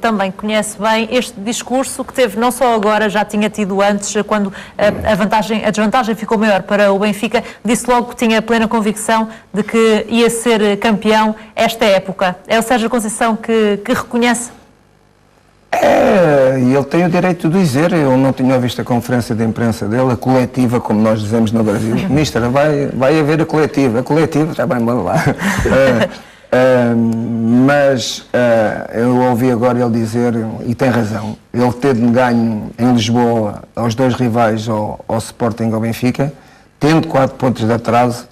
também conhece bem este discurso que teve não só agora, já tinha tido antes, quando a desvantagem ficou maior para o Benfica, disse logo que tinha plena convicção de que ia ser campeão esta época. É o Sérgio Conceição que reconhece? E ele tem o direito de dizer. Eu não tinha visto a conferência de imprensa dele, a coletiva, como nós dizemos no Brasil. Mister, vai haver a coletiva está bem, vamos lá. Mas eu ouvi agora ele dizer, e tem razão, ele tendo ganho em Lisboa aos dois rivais, ao Sporting e ao Benfica, tendo 4 pontos de atraso,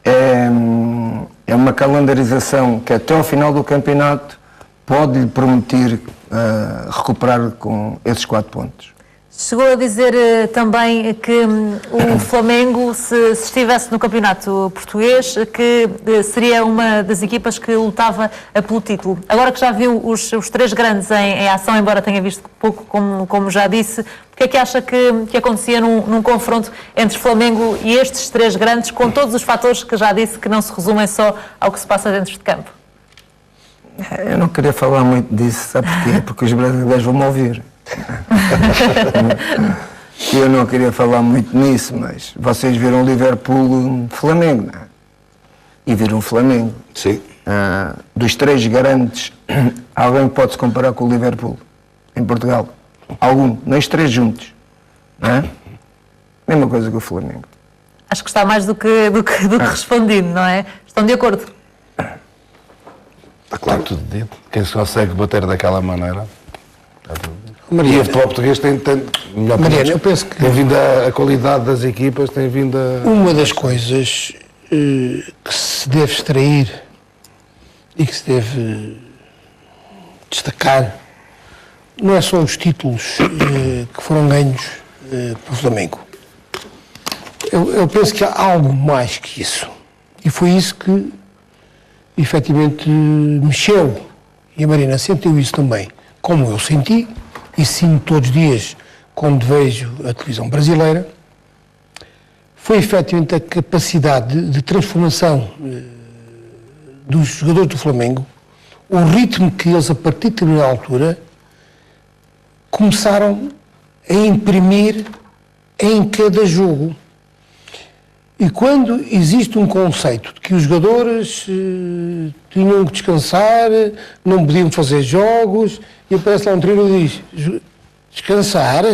é uma calendarização que até ao final do campeonato pode lhe permitir recuperar com esses 4 pontos. Chegou a dizer também que o Flamengo, se estivesse no campeonato português, que seria uma das equipas que lutava pelo título. Agora que já viu os 3 grandes em ação, embora tenha visto pouco, como já disse, o que é que acha que acontecia num confronto entre Flamengo e estes 3 grandes, com todos os fatores que já disse, que não se resumem só ao que se passa dentro de campo? Eu não queria falar muito disso, sabe porquê? Porque os brasileiros vão-me ouvir. Eu não queria falar muito nisso, mas vocês viram o Liverpool-Flamengo, não é? E viram o Flamengo. Sim. Dos 3 grandes, alguém pode-se comparar com o Liverpool em Portugal? Algum? Nós 3 juntos, não é? Mesma coisa que o Flamengo. Acho que está mais do que respondido, não é? Estão de acordo? Está claro, tudo dito. Quem se consegue bater daquela maneira. Mariano, E o futebol português Mariano, eu penso que tem vindo a qualidade das equipas, tem vindo a... uma das coisas que se deve extrair e que se deve destacar não é só os títulos que foram ganhos pelo Flamengo. Eu penso que há algo mais que isso. E foi isso que efetivamente mexeu. E a Marina sentiu isso também, como eu senti, e sinto todos os dias quando vejo a televisão brasileira. Foi efetivamente a capacidade de transformação dos jogadores do Flamengo, o ritmo que eles, a partir de determinada altura, começaram a imprimir em cada jogo. E quando existe um conceito de que os jogadores tinham que descansar, não podiam fazer jogos, e aparece lá um treinador e diz: descansar?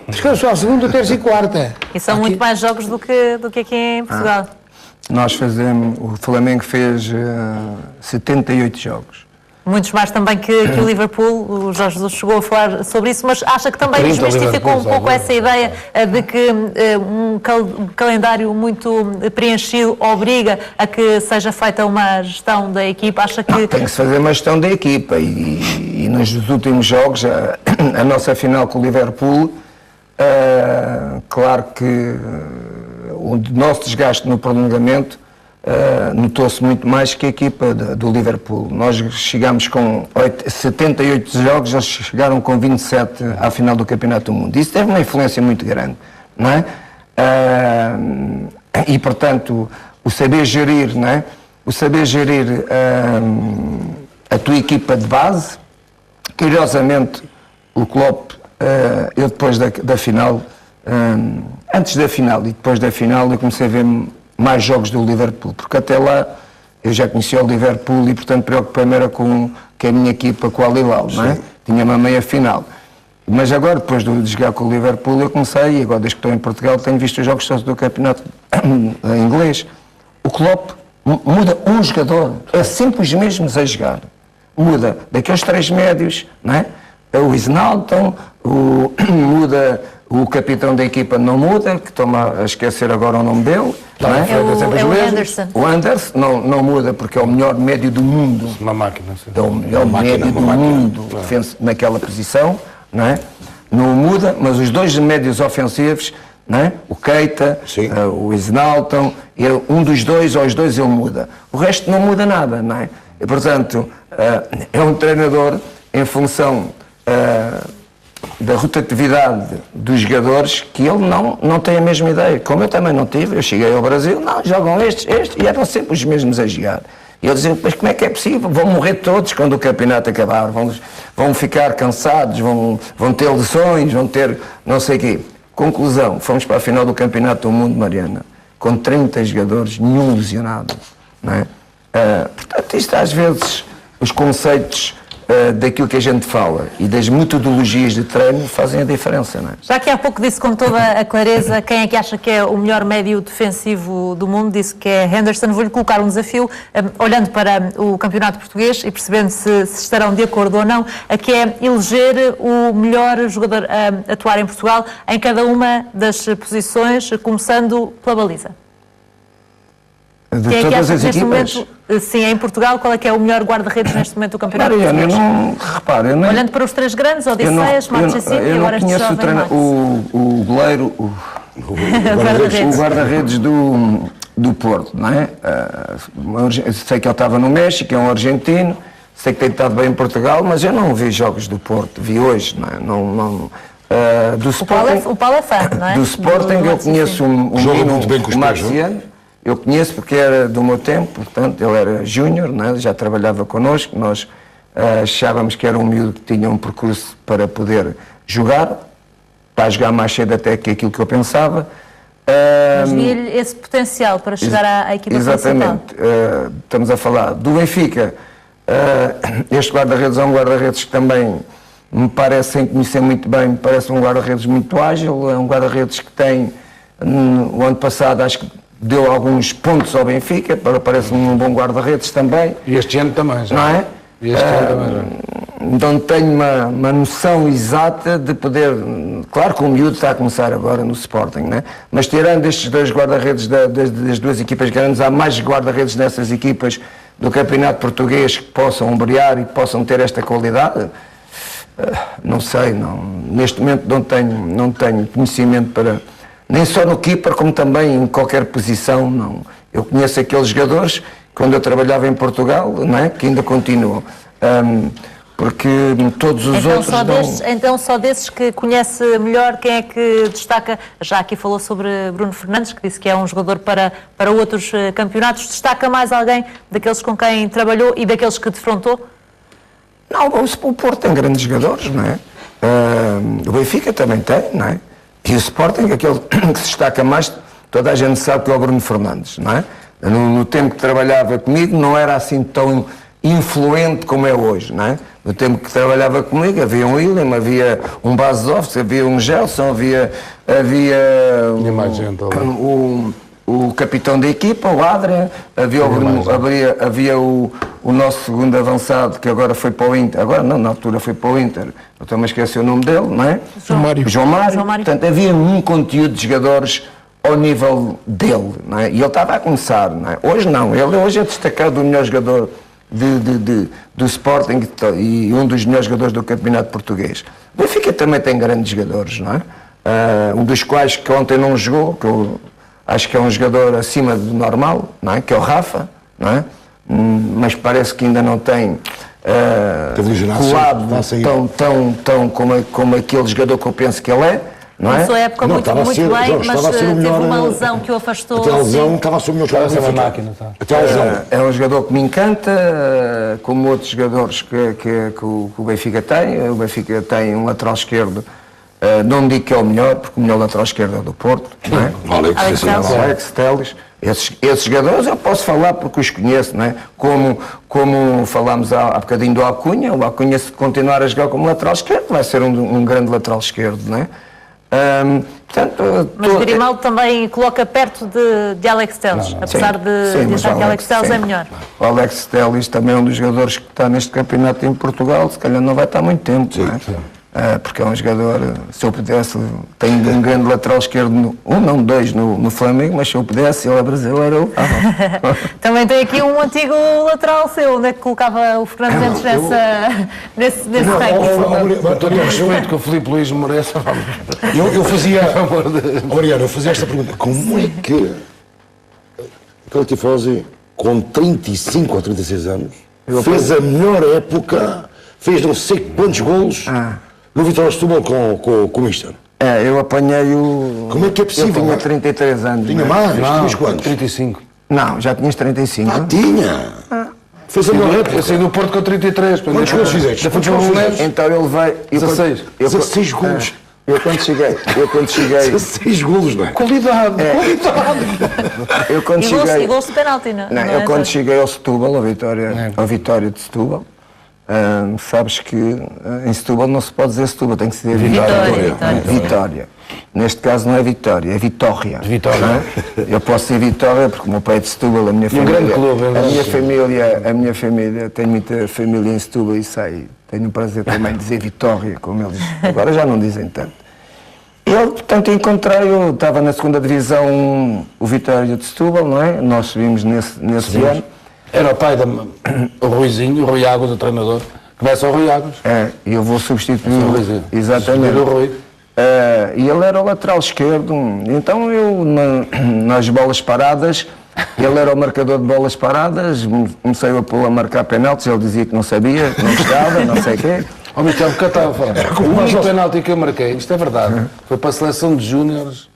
Descansou à segunda, terça e quarta. E são muito mais jogos do que aqui em Portugal. O Flamengo fez 78 jogos. Muitos mais também que o Liverpool. O Jorge Jesus chegou a falar sobre isso, mas acha que também desmistificou um pouco essa ideia de que um calendário muito preenchido obriga a que seja feita uma gestão da equipa? Acha que... Tem que se fazer uma gestão da equipa e nos últimos jogos, a nossa final com o Liverpool, claro que o nosso desgaste no prolongamento notou-se muito mais que a equipa do Liverpool. Nós chegámos com 78 jogos, eles chegaram com 27 à final do Campeonato do Mundo. Isso teve uma influência muito grande, não é? E, portanto, o saber gerir, não é? O saber gerir a tua equipa de base. Curiosamente, o Klopp, eu depois da final, antes da final e depois da final, eu comecei a ver mais jogos do Liverpool, porque até lá eu já conhecia o Liverpool e, portanto, preocupei-me era com a minha equipa, com o Al Hilal, não é? Tinha uma meia final. Mas agora, depois de jogar com o Liverpool, eu comecei, e agora desde que estou em Portugal, tenho visto os jogos todos do campeonato inglês. O Klopp muda um jogador, é sempre os mesmos a jogar. Muda daqueles 3 médios, não é? O Wijnaldum, muda... O capitão da equipa não muda, que toma a esquecer agora o nome dele. Não é? É o Anderson. O Anderson não muda porque é o melhor médio do mundo. Uma máquina. Sim. É o melhor médio do mundo naquela posição. Não é? Não muda, mas os 2 médios ofensivos, não é? O Keita, o Wijnaldum, um dos 2 ou os 2 ele muda. O resto não muda nada. Não é? E, portanto, é um treinador em função... da rotatividade dos jogadores, que ele não tem a mesma ideia, como eu também não tive. Eu cheguei ao Brasil, jogam estes, e eram sempre os mesmos a jogar. E eu dizia, mas como é que é possível? Vão morrer todos quando o campeonato acabar, vão ficar cansados, vão ter lesões, vão ter não sei o quê. Conclusão, fomos para a final do Campeonato do Mundo, Mariana, com 30 jogadores, nenhum lesionado. Não é? Portanto, isto às vezes, os conceitos daquilo que a gente fala e das metodologias de treino fazem a diferença, não é? Já que há pouco disse com toda a clareza quem é que acha que é o melhor médio defensivo do mundo, disse que é Henderson. Vou-lhe colocar um desafio, olhando para o campeonato português e percebendo se estarão de acordo ou não, que é eleger o melhor jogador a atuar em Portugal em cada uma das posições, começando pela baliza. De Quem é que todas acha as que neste equipas. momento, sim, em Portugal, qual é que é o melhor guarda-redes neste momento do campeonato Mariana, eu português? não, repara, eu nem... Olhando para os três grandes, Odisseias, Marchesini e eu agora não este conheço jovem Max. o goleiro, Guarda-redes. o guarda-redes do Porto, não é? Sei que ele estava no México, é um argentino, sei que tem estado bem em Portugal, mas eu não vi jogos do Porto, vi hoje, não é? Do Sporting, O Paulo é fã, não é? do Sporting eu conheço um Joga menino, muito bem com os o pés, Marciano. Eu conheço porque era do meu tempo, portanto, ele era júnior, né? Já trabalhava connosco, nós achávamos que era um miúdo que tinha um percurso para poder jogar, para jogar mais cedo até que aquilo que eu pensava. Mas via-lhe esse potencial para chegar à equipa principal. Exatamente. Estamos a falar do Benfica. Este guarda-redes é um guarda-redes que também me parece, sem conhecer muito bem, me parece um guarda-redes muito ágil, é um guarda-redes que tem, o ano passado, acho que deu alguns pontos ao Benfica, parece-me um bom guarda-redes também. E este ano também, já. Não é? E este ano também, já. Não tenho uma noção exata de poder... Claro que o miúdo está a começar agora no Sporting, né? Mas tirando estes dois guarda-redes das duas equipas grandes, há mais guarda-redes nessas equipas do Campeonato Português que possam ombrear e que possam ter esta qualidade? Não sei, não. Neste momento não tenho conhecimento para... Nem só no keeper, como também em qualquer posição, não. Eu conheço aqueles jogadores, quando eu trabalhava em Portugal, não é? Que ainda continuam. Porque todos os Então, outros então, só desses que conhece melhor, quem é que destaca? Já aqui falou sobre Bruno Fernandes, que disse que é um jogador para outros campeonatos. Destaca mais alguém daqueles com quem trabalhou e daqueles que defrontou? Não, o Porto tem grandes jogadores, não é? O Benfica também tem, não é? E o Sporting, aquele que se destaca mais, toda a gente sabe que é o Bruno Fernandes, não é? No tempo que trabalhava comigo não era assim tão influente como é hoje, não é? No tempo que trabalhava comigo havia um William, havia um Basovs, havia um Gelson, havia Tinha mais gente ali. o capitão da equipa, o Adrian, havia o Bruno, havia o nosso segundo avançado, que agora foi para o Inter, agora não, na altura foi para o Inter, eu também esqueci o nome dele, não é? João Mário. Portanto, havia um conteúdo de jogadores ao nível dele, não é? E ele estava a começar, não é? Hoje não, ele hoje é destacado o melhor jogador do Sporting e um dos melhores jogadores do Campeonato Português. O Benfica também tem grandes jogadores, não é? Um dos quais que ontem não jogou, que eu acho que é um jogador acima do normal, não é? Que é o Rafa, não é? Mas parece que ainda não tem colado tão como aquele jogador que eu penso que ele é, não é? Começou a época muito bem, mas teve uma lesão que o afastou. Até a lesão estava a ser o melhor jogador. Estava a ser uma máquina, tá? Até a lesão. É um jogador que me encanta, como outros jogadores que o Benfica tem. O Benfica tem um lateral esquerdo, não digo que é o melhor, porque o melhor lateral esquerdo é do Porto, não é? Alex Telles. Esses jogadores eu posso falar porque os conheço, não é? Como falámos há bocadinho do Acunha, o Acunha, se continuar a jogar como lateral esquerdo, vai ser um grande lateral esquerdo, não é? Mas Grimaldo também coloca perto de Alex Telles, apesar de achar que Alex Telles é melhor. O Alex Telles também é um dos jogadores que está neste campeonato em Portugal, se calhar não vai estar muito tempo, não é? Porque é um jogador, se eu pudesse, tem um grande lateral esquerdo, dois no Flamengo, mas se eu pudesse, ele é brasileiro, eu Também tem aqui um antigo lateral seu, onde é que colocava o Fernando Santos nesse ranking? Todo o respeito que o Filipe Luís merece. Eu fazia... Mariano, eu fazia esta pergunta. Como é que aquele tifosi, com 35 ou 36 anos, fez a melhor época, fez não sei quantos golos no Vitória de Setúbal com o Mister? Eu apanhei o... Como é que é possível? Eu tinha 33 anos. Tinha não é? mais? Tinhas quantos? 35. Não, já tinhas 35. Tinha! Fez a melhor época. Eu saí do Porto com 33. Quantos gols fizeste? Quantos gols fizeste? Então ele veio. 16. 16 golos. Eu quando cheguei. 16 golos, não é? Qualidade, qualidade. Eu quando E gols cheguei. de penalti, não, Não, não eu é? quando cheguei ao Setúbal, ao Vitória de Setúbal, sabes que em Setúbal não se pode dizer Setúbal, tem que se dizer Vitória. Vitória. Neste caso não é Vitória, é Vitória. Vitória. Não é? Eu posso dizer Vitória porque o meu pai é de Setúbal, a minha família. grande clube, a minha família, tenho muita família em Setúbal e sei. Tenho o prazer também de dizer Vitória, como eles agora já não dizem tanto. Eu, portanto, encontrei, eu estava na segunda divisão, o Vitória de Setúbal, não é? Nós subimos nesse ano. Era o pai o Ruizinho, o Rui Águas, o treinador. Começa o Rui Águas. E eu vou substituir. Sim, Ruizinho. Exatamente. Substituir o Rui. E ele era o lateral esquerdo. Então eu, nas bolas paradas, ele era o marcador de bolas paradas, comecei a pô-lo a marcar penaltis, ele dizia que não sabia, que não gostava, não sei o quê. Ó, Michel, porque eu estava a falar. O único penalti que eu marquei, isto é verdade, foi para a seleção de júniores,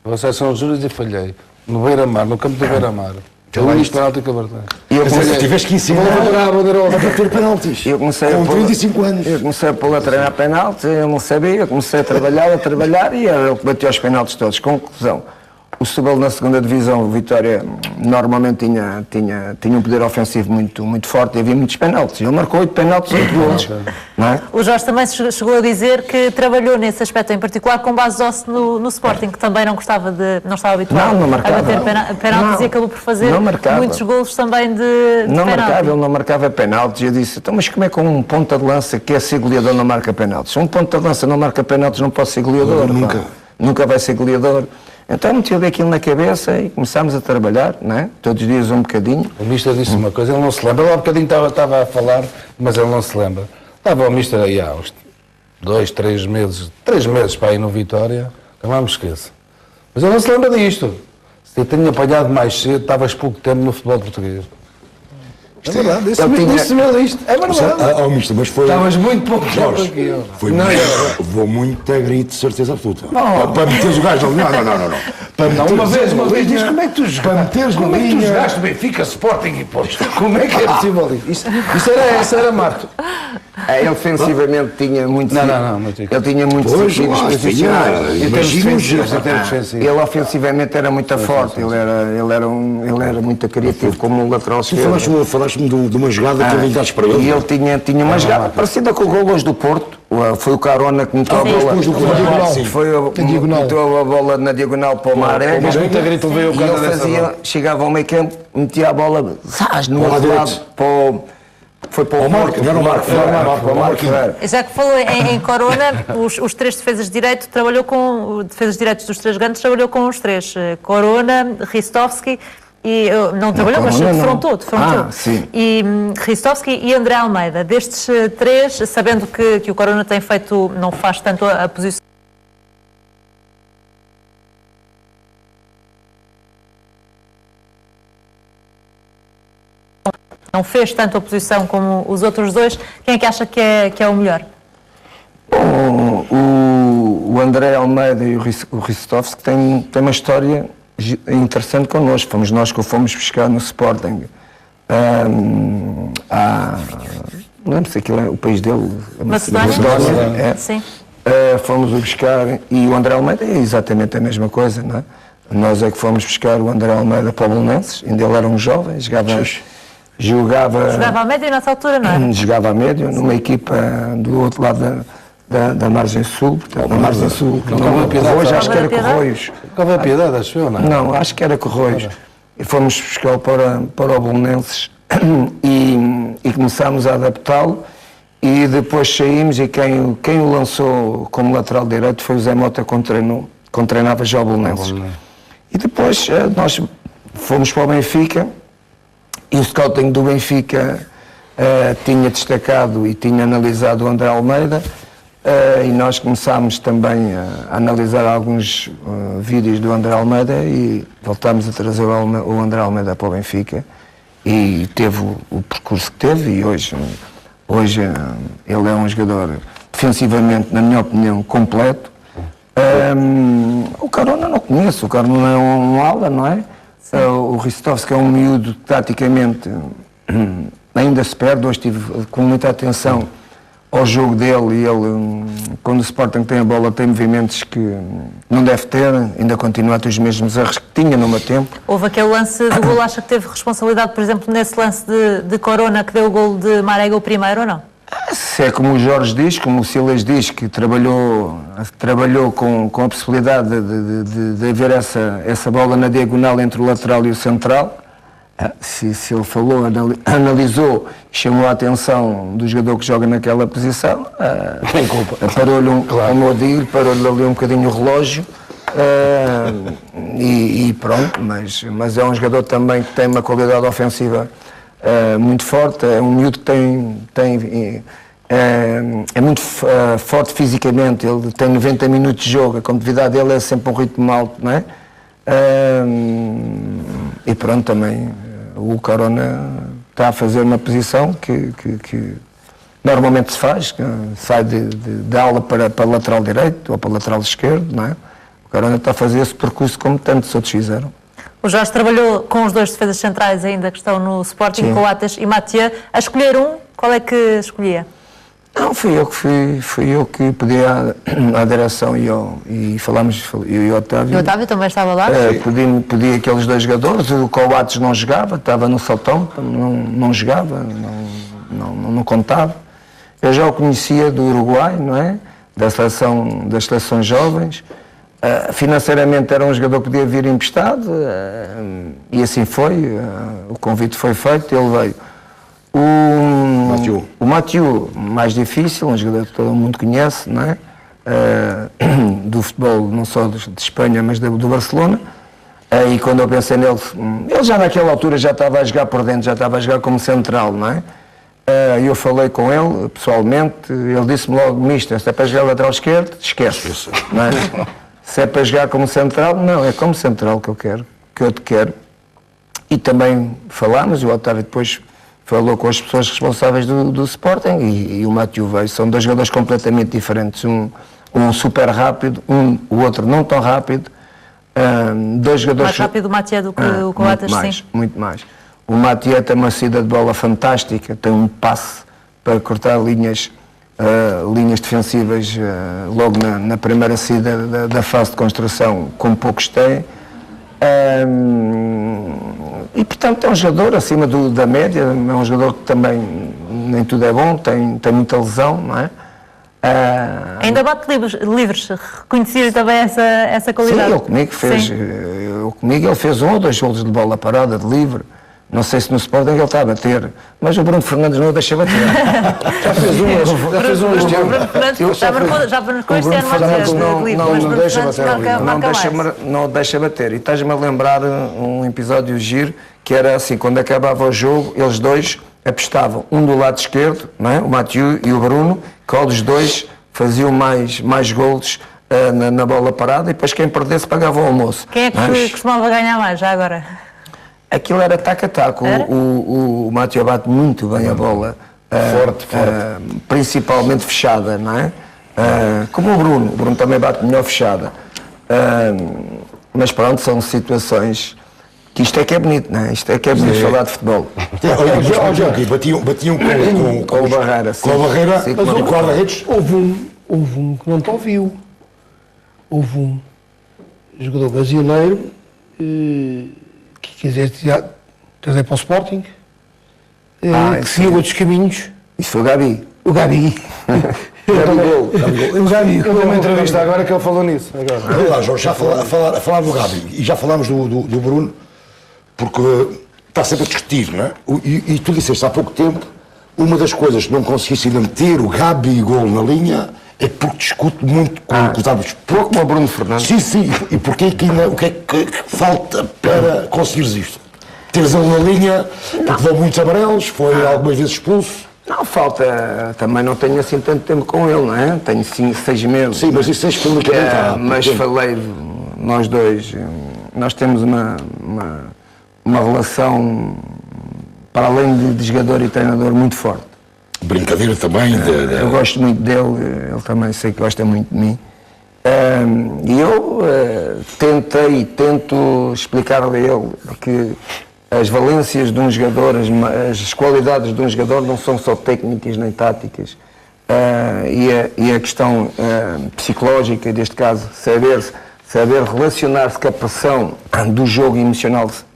para a seleção de júniores e falhei. No Beira-Mar, no campo do Beira-Mar. É o único penalti que eu marquei. E eu comecei, Tiveste que ensinar a bandeirola. a bater penaltis. eu comecei Com a pô-lo- 35 anos. Eu comecei a pô-lo a treinar penaltis, eu não sabia, eu comecei a trabalhar e era ele que batia os penaltis todos. Conclusão. O Setúbal na segunda divisão, o Vitória, normalmente tinha um poder ofensivo muito forte e havia muitos penaltis. Ele marcou 8 penaltis e 8 golos. Não é? O Jorge também chegou a dizer que trabalhou nesse aspecto em particular com base osso no Sporting, que também não estava habituado Não marcava. a bater penaltis Não, e acabou por fazer não marcava. muitos golos também de Não penalti. marcava, ele não marcava penaltis. Eu disse, então, mas como é que um ponta de lança que é ser goleador não marca penaltis? Se um ponta de lança não marca penaltis, não pode ser goleador. Nunca. Pá. Nunca vai ser goleador. Então meti-lhe aquilo na cabeça e começámos a trabalhar, não é? Todos os dias um bocadinho. O Mister disse uma coisa, ele não se lembra. Ele há bocadinho estava a falar, mas ele não se lembra. Estava o Mister aí há uns 2, 3 meses, 3 meses para ir no Vitória, eu não me esqueço. Mas ele não se lembra disto. Se eu tinha apanhado mais cedo, estavas pouco tempo no futebol português. É verdade, disse-me isto. É verdade. Mister, mas foi... Estavas muito pouco tempo Jorge, aqui. ó. foi Não, levou muito a grito, de certeza absoluta. Para meteres o gajo na linha. Não. Para Não, uma vez diz como é que tu Para jogaste? meteres na Como é que tu linha. jogaste Benfica, Sporting e Porto? Como é que é possível isso? Isso era Marco. Ele ofensivamente tinha muito. Não, mas fica. Ele tinha muitos Pois, signos lá, posicionais. tinha. Em termos Imagina defensivos, em termos defensivos. Ele ofensivamente era muito forte, ele era muito criativo como um lateral Tu esquerdo. falaste-me de uma jogada que habilitaste para ele. E ele tinha uma jogada parecida com o gol hoje do Porto. Foi o Carona que meteu a bola. depois do gol. Sim. Meteu a bola na diagonal para o Maré. Mas muito grito veio o E cara ele dessa bola. fazia, chegava ao meio campo, metia a bola, zás, no Para o outro lado lado, direito. foi para o Marco. não era o Marco, Para o Marco Ferreira. Já que falou em Corona, os três defesas de direito, trabalhou com defesas de direitos dos três grandes, trabalhou com os três. Corona, Ristovski e não trabalhou, mas Corona não. defrontou. Sim. E Ristovski e André Almeida. Destes três, sabendo que o Corona tem feito, não faz tanto a posição. Não fez tanto a posição como os outros dois, quem é que acha que é o melhor? O André Almeida e o Ristovski têm uma história interessante connosco. Fomos nós que o fomos buscar no Sporting. Não lembro se aquilo é o país dele. Macedónia? É. Sim. Fomos o buscar e o André Almeida é exatamente a mesma coisa, não é? Nós é que fomos buscar o André Almeida para o Belenenses, ainda ele era um jovem, Jogava a média nessa altura, não é? jogava a médio numa equipa do outro lado da margem sul, portanto, da margem sul, Corroios, acho que era Corroios. Qual é a piedade, acho eu, não é? Não, acho que era Corroios. E fomos buscar para o Belenenses e começámos a adaptá-lo e depois saímos e quem o lançou como lateral direito foi o Zé Mota, quando treinava já o Belenenses. E depois nós fomos para o Benfica e o scouting do Benfica tinha destacado e tinha analisado o André Almeida e nós começámos também a analisar alguns vídeos do André Almeida e voltámos a trazer o André Almeida para o Benfica e teve o percurso que teve e hoje ele é um jogador defensivamente, na minha opinião, completo. O Carona não conheço, o Carona é um ala, não é? O Ristovski é um miúdo taticamente ainda se perde. Hoje estive com muita atenção ao jogo dele e ele, quando o Sporting tem a bola, tem movimentos que não deve ter, ainda continua a ter os mesmos erros que tinha no meu tempo. Houve aquele lance do gol, acha que teve responsabilidade, por exemplo, nesse lance de Corona que deu o gol de Marega o primeiro ou não? Se é como o Jorge diz, como o Silas diz, que trabalhou com a possibilidade de haver essa bola na diagonal entre o lateral e o central, se ele falou, analisou, chamou a atenção do jogador que joga naquela posição, Tem culpa. Parou-lhe como eu digo, parou-lhe ali um bocadinho o relógio, e pronto, mas é um jogador também que tem uma qualidade ofensiva muito forte, é um miúdo que é muito forte fisicamente, ele tem 90 minutos de jogo, a competitividade dele é sempre um ritmo alto, não é? E pronto, também o Corona está a fazer uma posição que normalmente se faz, que sai de ala para lateral direito ou para lateral esquerdo, não é? O Corona está a fazer esse percurso como tantos outros fizeram. O Jorge trabalhou com os dois defesas centrais ainda que estão no Sporting, Sim. Coates e Mathieu. A escolher um, qual é que escolhia? Não, fui eu que pedi à direção e falámos, eu e o Otávio. E o Otávio também estava lá? Pedi aqueles dois jogadores, o Coates não jogava, estava no Saltão, não jogava, não contava. Eu já o conhecia do Uruguai, não é? Das seleções jovens. Financeiramente era um jogador que podia vir emprestado, e assim foi. O convite foi feito, ele veio. O Mathieu, mais difícil, um jogador que todo mundo conhece, não é? Do futebol, não só de Espanha, mas do Barcelona. E quando eu pensei nele, ele já naquela altura já estava a jogar por dentro, já estava a jogar como central, não é? Eu falei com ele pessoalmente, ele disse-me logo, mister, se é para jogar lateral esquerdo, esquece. Não é? Se é para jogar como central, não, é como central que eu te quero. E também falámos, o Otávio depois falou com as pessoas responsáveis do Sporting e o Mathieu veio. São dois jogadores completamente diferentes, um super rápido, o outro não tão rápido. Dois jogadores Mais rápido o Mathieu do que o Coates, sim. Muito mais. O Mathieu tem uma saída de bola fantástica, tem um passe para cortar linhas defensivas logo na primeira saída da fase de construção, como poucos têm. E portanto é um jogador acima da média, é um jogador que também nem tudo é bom, tem muita lesão, não é? Ainda bate livres, reconhecia também essa qualidade. Sim, ele fez 1 ou 2 golos de bola parada, de livre. Não sei se no Sporting ele está a bater, mas o Bruno Fernandes não o deixa bater. Já fez um este ano. Já marcou este ano não deixa bater. E estás-me a lembrar um episódio giro, que era assim, quando acabava o jogo, eles dois apostavam, um do lado esquerdo, não é? O Mathieu e o Bruno, que os dois faziam mais golos na bola parada, e depois quem perdesse pagava o almoço. Quem é que costumava ganhar mais, já agora? Aquilo era taco a taco. O Mathieu bate muito bem a bola. Forte. Principalmente fechada, não é? Como o Bruno também bate melhor fechada. Mas pronto, são situações que isto é que é bonito, não é? Isto é que é bonito falar de futebol. Batiam com o Barreira, sim. Com a Barreira, Sim, mas o guarda-redes. Houve um que não te ouviu. Houve um jogador brasileiro que quiseste trazer para o Sporting, que seguiu outros caminhos. Isso foi o Gabi. O Gabi. O Gabi. Eu dei uma entrevista agora que ele falou nisso. Olha lá, Jorge, já falar do Gabi e já falámos do Bruno, porque está sempre a discutir, não é? E tu disseste há pouco tempo, uma das coisas que não conseguiste ainda meter o Gabi gol na linha é porque discute muito com os árbitros. Como o Bruno Fernandes. Sim. E porquê que ainda, o que é que falta para conseguires isto? Teres ele na linha, porque deu muitos amarelos, foi algumas vezes expulso. Não, falta. Também não tenho assim tanto tempo com ele, não é? Tenho 6 meses. Sim, mas isso é explicado. Mas falei, nós dois, nós temos uma relação, para além de jogador e treinador, muito forte. Brincadeira também. Eu gosto muito dele, ele também sei que gosta muito de mim. E eu tento explicar-lhe a ele que as valências de um jogador, as qualidades de um jogador não são só técnicas nem táticas. E a questão psicológica, neste caso, saber relacionar-se com a pressão do jogo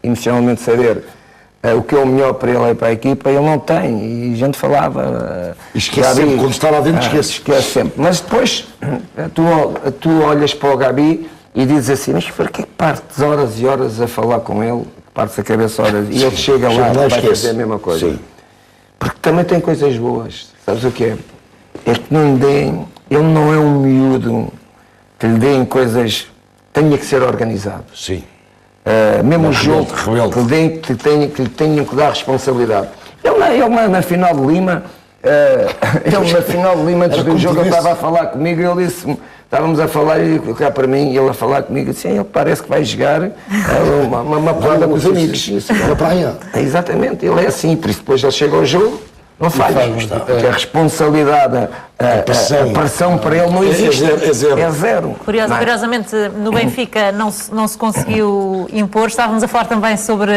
emocionalmente saber o que é o melhor para ele e para a equipa, ele não tem. E a gente falava... Esquece sempre, quando está lá dentro, esquece sempre. Mas depois, tu olhas para o Gabi e dizes assim, mas por que partes horas e horas a falar com ele, partes a cabeça horas, e ele chega lá e vai fazer a mesma coisa. Sim. Porque também tem coisas boas. Sabes o que é? É que não lhe deem, ele não é um miúdo que lhe deem coisas, tenha que ser organizado. Sim. Mesmo o jogo rebelde. que lhe tenham que dar responsabilidade. Ele na final de Lima, antes do jogo, ele estava a falar comigo e ele disse, estávamos a falar e cá para mim, e ele a falar comigo, assim, ele parece que vai jogar uma porrada com os amigos. Na praia. Exatamente, ele é assim, por isso depois ele chega ao jogo, não falha. Porque a responsabilidade, a pressão para ele não existe. É zero. Curiosamente, no Benfica não se conseguiu impor. Estávamos a falar também sobre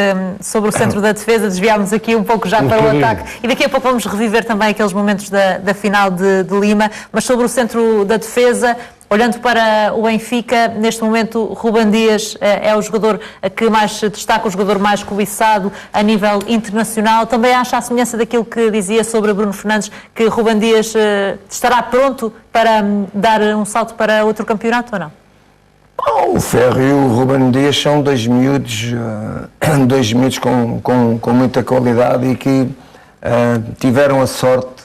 o centro da defesa, desviámos aqui um pouco já para o ataque. E daqui a pouco vamos reviver também aqueles momentos da final de Lima. Mas sobre o centro da defesa, olhando para o Benfica, neste momento Ruben Dias é o jogador que mais se destaca, o jogador mais cobiçado a nível internacional. Também acha a semelhança daquilo que dizia sobre Bruno Fernandes, que Ruben Dias estará pronto para dar um salto para outro campeonato ou não? O Ferro e o Ruben Dias são dois miúdos com muita qualidade e que tiveram a sorte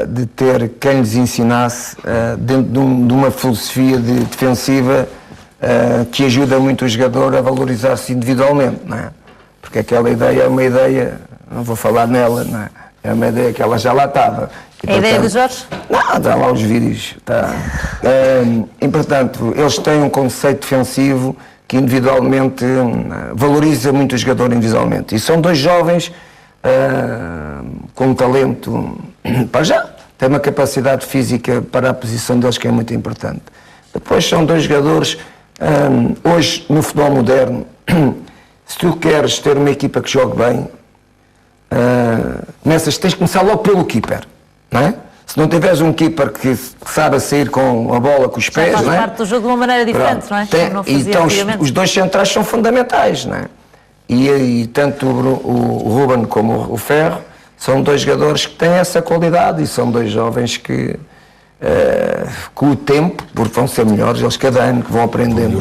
de ter quem lhes ensinasse dentro de uma filosofia defensiva que ajuda muito o jogador a valorizar-se individualmente, não é? Porque aquela ideia é uma ideia, não vou falar nela, não é? É uma ideia que ela já lá estava. E, a ideia de Jorge? Não, está lá os vídeos. Está. E, portanto, eles têm um conceito defensivo que individualmente valoriza muito o jogador individualmente. E são dois jovens com um talento, para já, têm uma capacidade física para a posição deles que é muito importante. Depois são dois jogadores, hoje no futebol moderno, se tu queres ter uma equipa que jogue bem, tens que começar logo pelo keeper, não é? Se não tiveres um keeper que sabe sair com a bola com os pés, faz não é? parte do jogo de uma maneira diferente, não é? Não Então os dois centrais são fundamentais, não é? E tanto o Ruben como o Ferro são dois jogadores que têm essa qualidade e são dois jovens que com o tempo, porque vão ser melhores, eles cada ano que vão aprendendo,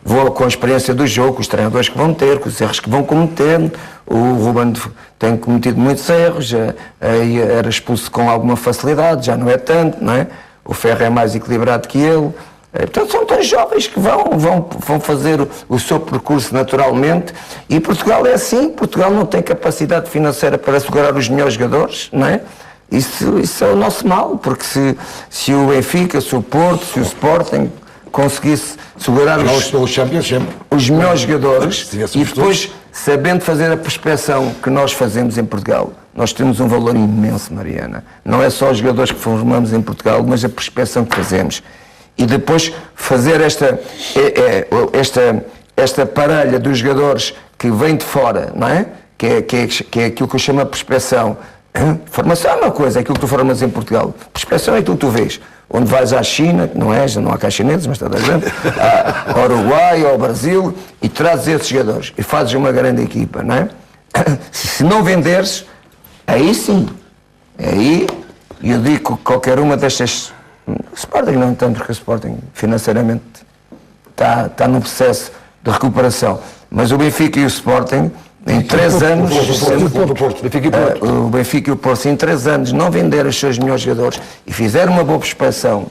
vão com a experiência do jogo, com os treinadores que vão ter, com os erros que vão cometer. O Ruben tem cometido muitos erros, era expulso com alguma facilidade, já não é tanto, não é? O Ferro é mais equilibrado que ele. Portanto, são dois jovens que vão fazer o seu percurso naturalmente, e Portugal é assim. Portugal não tem capacidade financeira para segurar os melhores jogadores, não é? Isso é o nosso mal, porque se o Benfica, se o Porto, se o Sporting conseguisse segurar os melhores jogadores e depois, sabendo fazer a prospeção que nós fazemos em Portugal, nós temos um valor imenso, Mariana. Não é só os jogadores que formamos em Portugal, mas a prospeção que fazemos. E depois fazer esta parelha dos jogadores que vêm de fora, não é? Que é aquilo que eu chamo de prospeção. Formação é uma coisa, é aquilo que tu formas em Portugal. Prospeção é aquilo que tu vês. Onde vais à China, que não é, já não há cá chineses, mas está a ver, ao Uruguai, ao Brasil, e trazes esses jogadores e fazes uma grande equipa, não é? Se não venderes, aí sim. Aí, eu digo que qualquer uma destas... O Sporting não tanto, porque o Sporting financeiramente está num processo de recuperação. Mas o Benfica e o Sporting, em 3 anos... O Benfica e o Porto, em 3 anos, não venderam os seus melhores jogadores e fizeram uma boa prospeção,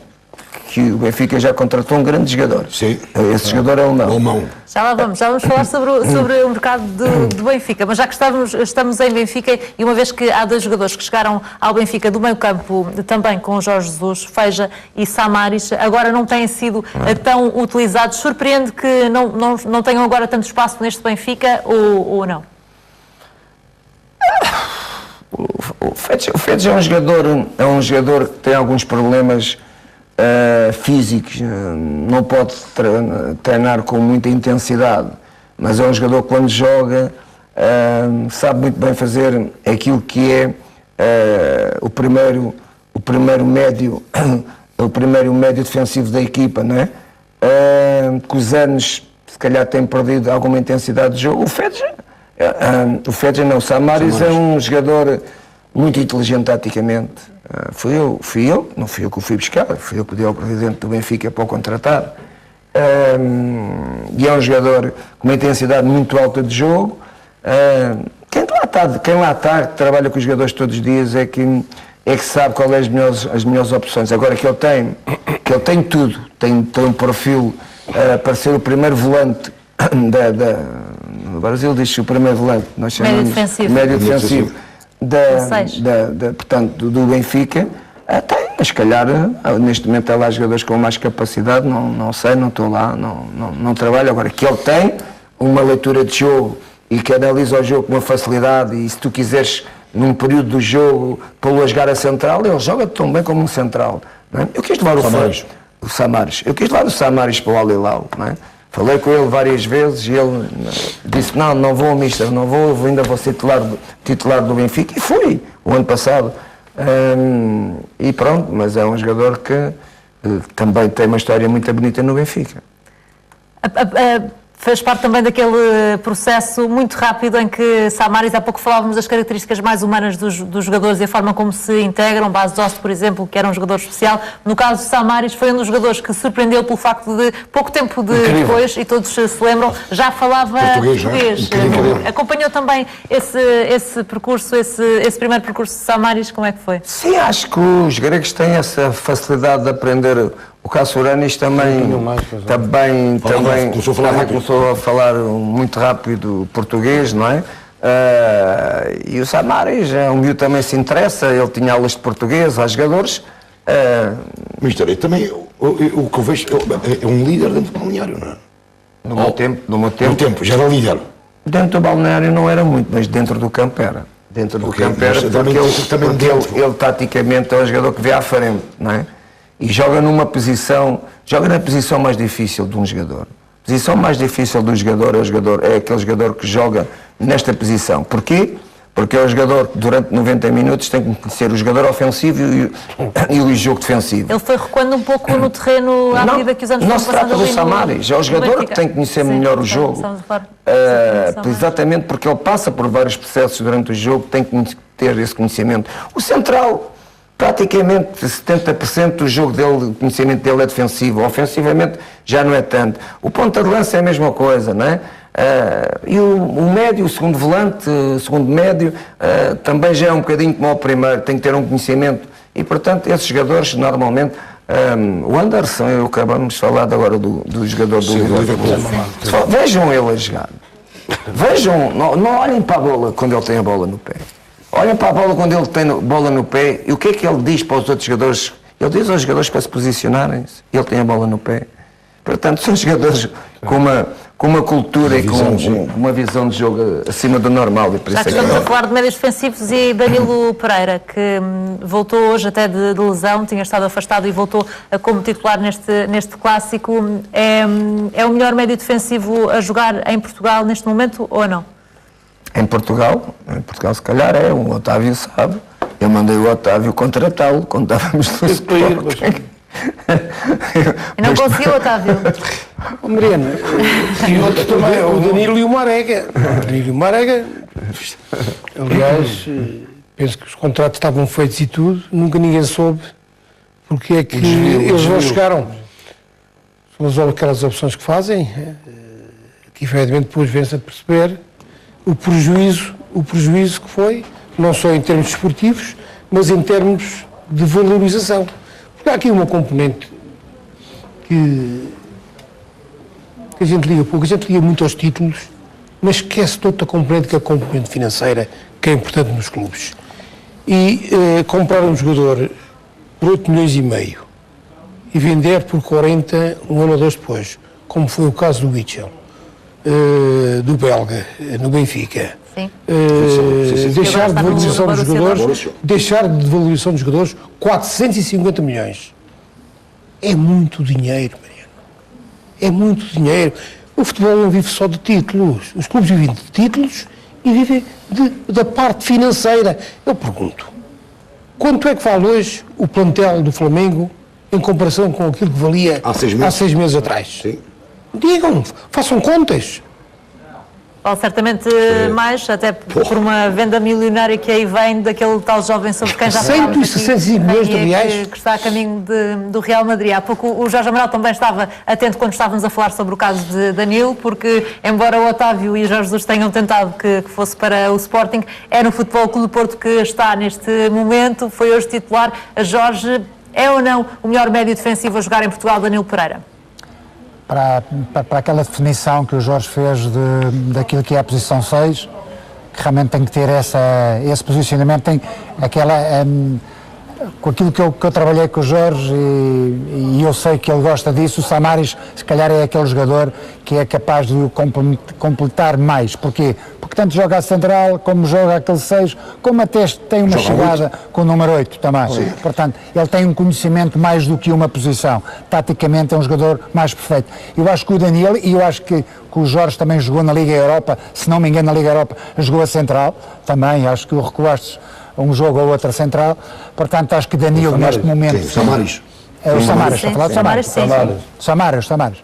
que o Benfica já contratou um grande jogador. Sim. Esse jogador é alemão. Já vamos falar sobre o mercado do Benfica, mas já que estamos em Benfica, e uma vez que há 2 jogadores que chegaram ao Benfica do meio campo, também com Jorge Jesus, Feija e Samaris, agora não têm sido tão utilizados, surpreende que não tenham agora tanto espaço neste Benfica ou não? O Feija é um jogador que tem alguns problemas físicos, não pode treinar com muita intensidade, mas é um jogador que quando joga sabe muito bem fazer aquilo que é o primeiro médio o primeiro médio defensivo da equipa, não é? Com os anos se calhar tem perdido alguma intensidade de jogo. O Samaris é um jogador muito inteligente taticamente. Não fui eu que o fui buscar, fui eu que pedi ao presidente do Benfica para o contratar. E é um jogador com uma intensidade muito alta de jogo. Quem lá está, que trabalha com os jogadores todos os dias, é que sabe qual é as melhores opções. Agora que ele tem tudo, tem um perfil para ser o primeiro volante no Brasil diz-se o primeiro volante, nós chamamos médio defensivo portanto, do Benfica. Se calhar neste momento há lá jogadores com mais capacidade, não sei, não estou lá, não trabalho. Agora que ele tem uma leitura de jogo e que analisa o jogo com uma facilidade, e se tu quiseres num período do jogo pô-lo a jogar a central, ele joga tão bem como um central, não é? Eu quis levar o Samaris, eu quis levar o Samaris para o Al-Hilal, não é? Falei com ele várias vezes e ele disse: não vou, mister, não vou, ainda vou ser titular do Benfica. E fui o ano passado. E pronto, mas é um jogador que também tem uma história muito bonita no Benfica. Fez parte também daquele processo muito rápido em que Samaris, há pouco falávamos das características mais humanas dos jogadores e a forma como se integram. Bas Dost, por exemplo, que era um jogador especial. No caso de Samaris, foi um dos jogadores que surpreendeu pelo facto de, pouco tempo depois, e todos se lembram, já falava português. Acompanhou também esse percurso, esse primeiro percurso de Samaris, como é que foi? Sim, acho que os gregos têm essa facilidade de aprender. O Kassouranis também começou a falar muito rápido português, não é? E o Samaris, o miúdo também se interessa, ele tinha aulas de português aos jogadores. Mister, também o que eu vejo é um líder dentro do balneário, não é? No meu tempo. Já era líder. Dentro do balneário não era muito, mas dentro do campo era. Dentro do campo era, porque ele taticamente é um jogador que vê à frente, não é? E joga na posição mais difícil de um jogador. A posição mais difícil do jogador é aquele jogador que joga nesta posição. Porquê? Porque é o jogador que durante 90 minutos tem que conhecer o jogador ofensivo e o jogo defensivo. Ele foi recuando um pouco no terreno à medida que os anos não se trata do Samaris, é o jogador que tem que conhecer melhor o jogo. Exatamente porque ele passa por vários processos durante o jogo, tem que ter esse conhecimento. O central, praticamente 70% do jogo dele, o conhecimento dele é defensivo, ofensivamente já não é tanto. O ponta de lança é a mesma coisa, não é? E o médio, o segundo volante, o segundo médio, também já é um bocadinho como o primeiro, tem que ter um conhecimento. E portanto, esses jogadores normalmente, o Anderson, acabamos de falar agora do jogador do Liverpool. Vejam ele a jogar. Vejam, não olhem para a bola quando ele tem a bola no pé. Olhem para a bola quando ele tem a bola no pé e o que é que ele diz para os outros jogadores? Ele diz aos jogadores para se posicionarem, ele tem a bola no pé. Portanto, são jogadores com uma cultura e com uma visão de jogo acima do normal. E por já que estamos a falar de médios defensivos, e Danilo Pereira, que voltou hoje até de lesão, tinha estado afastado e voltou como titular neste clássico, é o melhor médio defensivo a jogar em Portugal neste momento ou não? Em Portugal se calhar é, o Otávio sabe. Eu mandei o Otávio contratá-lo quando estávamos no Sporting. E não conseguiu, Otávio? Mariana, e outro também, o Danilo e o Marega. Aliás, penso que os contratos estavam feitos e tudo, nunca ninguém soube porque é que eles não chegaram. São aquelas opções que fazem, que efetivamente depois vêm-se a perceber o prejuízo que foi, não só em termos desportivos, mas em termos de valorização. Porque há aqui uma componente que a gente liga pouco, a gente liga muito aos títulos, mas esquece toda a componente que é a componente financeira, que é importante nos clubes. E comprar um jogador por 8 milhões e meio e vender por 40 um ano ou dois depois, como foi o caso do Mitchell, do belga, no Benfica. Deixar de valorização dos jogadores 450 milhões. É muito dinheiro, Mariano. É muito dinheiro. O futebol não vive só de títulos. Os clubes vivem de títulos e vivem da parte financeira. Eu pergunto, quanto é que vale hoje o plantel do Flamengo em comparação com aquilo que valia Há 6 meses? há 6 meses atrás? Sim. Digam, façam contas. Vale certamente mais, até por uma venda milionária que aí vem daquele tal jovem sobre quem já falámos aqui, 165 milhões de reais. que está a caminho do Real Madrid. Há pouco o Jorge Amaral também estava atento quando estávamos a falar sobre o caso de Danilo, porque embora o Otávio e o Jorge Jesus tenham tentado que fosse para o Sporting, é no Futebol Clube do Porto que está neste momento, foi hoje titular. Jorge, é ou não o melhor médio defensivo a jogar em Portugal, Danilo Pereira? Para aquela definição que o Jorge fez daquilo que é a posição 6, que realmente tem que ter esse posicionamento, tem aquela, com aquilo que eu trabalhei com o Jorge e eu sei que ele gosta disso, o Samaris se calhar é aquele jogador que é capaz de o completar mais. Porquê? Porque tanto joga a central, como joga aquele 6, como até tem uma chegada com o número 8 também. Sim. Portanto, ele tem um conhecimento mais do que uma posição. Taticamente é um jogador mais perfeito. Eu acho que o Danilo, e eu acho que o Jorge também jogou na Liga Europa, se não me engano na Liga Europa, jogou a central, também, acho que o recuaste um jogo ou outra central, portanto acho que Danilo neste momento... Sim, Samaris. O Samaris, está a falar do Samaris? Samaris. Samaris.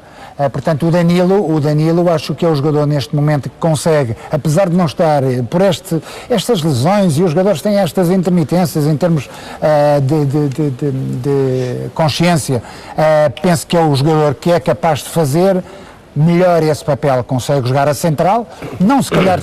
Portanto, o Danilo acho que é o jogador neste momento que consegue, apesar de não estar por estas lesões, e os jogadores têm estas intermitências em termos de consciência, penso que é o jogador que é capaz de fazer melhor esse papel, consegue jogar a central, não se calhar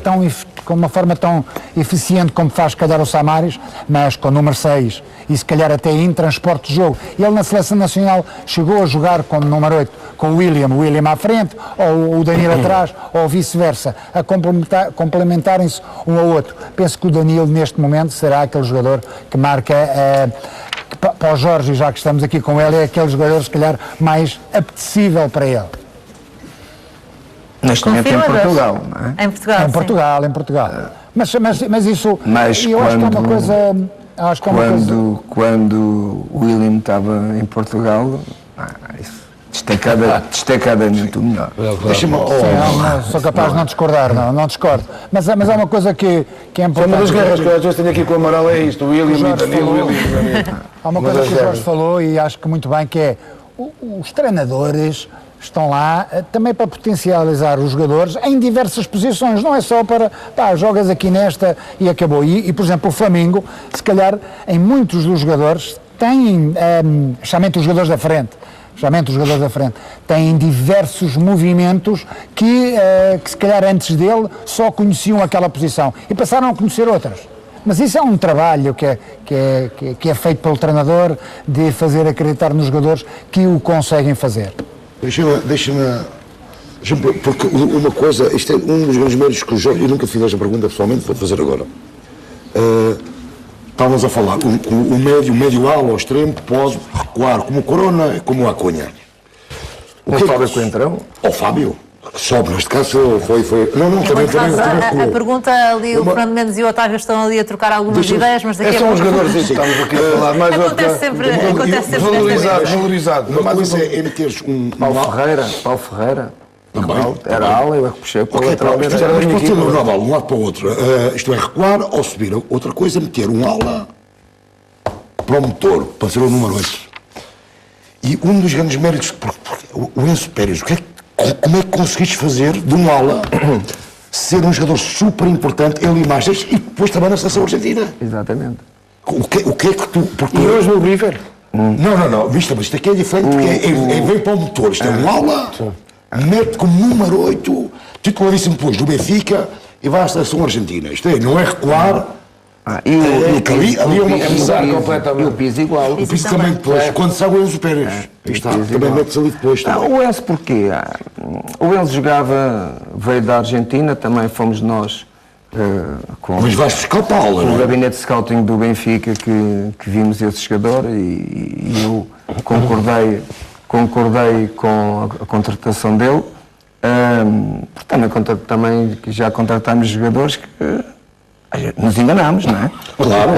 com uma forma tão eficiente como faz se calhar o Samaris, mas com o número 6 e se calhar até em transporte de jogo. Ele na Seleção Nacional chegou a jogar com o número 8, com o William à frente, ou o Danilo atrás, ou vice-versa, a complementarem-se um ao outro. Penso que o Danilo neste momento será aquele jogador que marca... para o Jorge, já que estamos aqui com ele, é aquele jogador se calhar mais apetecível para ele. Neste momento em Portugal, não é? Em Portugal, Em Portugal. Mas isso, Mas eu acho que é uma coisa... Quando o William estava em Portugal, isso destacadamente o melhor. Deixa-me... Sou capaz de não discordar, não discordo. Mas há uma coisa que é importante... Uma das guerras que eu às vezes tenho aqui com o Amaral é isto, o William e Danilo. Há uma coisa que o Jorge falou e acho que muito bem, que é os treinadores estão lá também para potencializar os jogadores em diversas posições, não é só para, jogas aqui nesta e acabou. E, por exemplo, o Flamengo, se calhar, em muitos dos jogadores, têm, chamamente os jogadores da frente, têm diversos movimentos que se calhar antes dele só conheciam aquela posição e passaram a conhecer outras. Mas isso é um trabalho que é feito pelo treinador, de fazer acreditar nos jogadores que o conseguem fazer. Deixa-me, porque uma coisa, isto é um dos grandes méritos que o Jorge, eu nunca fiz esta pergunta pessoalmente, vou fazer agora. Estávamos a falar, o médio ala ao extremo pode recuar como o Corona, como o Acunha. O Fábio Coentrão? O Fábio, que sobe neste caso foi... Não, também a pergunta ali, o Fernando Mendes e o Otávio estão ali a trocar algumas ideias, mas daqui a pouco... São os jogadores que estamos aqui a falar, mais acontece sempre valorizado. Uma coisa é meteres Paulo Ferreira. Também. Era ala, eu puxei para o lateral. Mas pode ter um lado um lado para o outro. Isto é, recuar ou subir. Outra coisa é meter um ala para o motor, para ser o número 8. E um dos grandes méritos, o Enzo Pérez, como é que conseguiste fazer de um ala ser um jogador super importante em Limagens e depois também na seleção argentina? Exatamente. O que é que tu... E hoje no River? Não, mas isto aqui é diferente, porque vem para o motor. Isto é um ala, mete como número 8, titularíssimo depois do Benfica e vai à seleção argentina. Isto é, não é recuar... ali é uma começar completamente. E o piso igual. O piso também depois, quando sai o Enzo Pérez. Também mete-se ali depois. O Enzo porquê? O Enzo jogava, veio da Argentina, também fomos nós com mas vais buscar para a aula, o gabinete de scouting do Benfica que vimos esse jogador e eu concordei com a contratação dele. Também já contratámos jogadores que às nos enganámos, não é? Claro,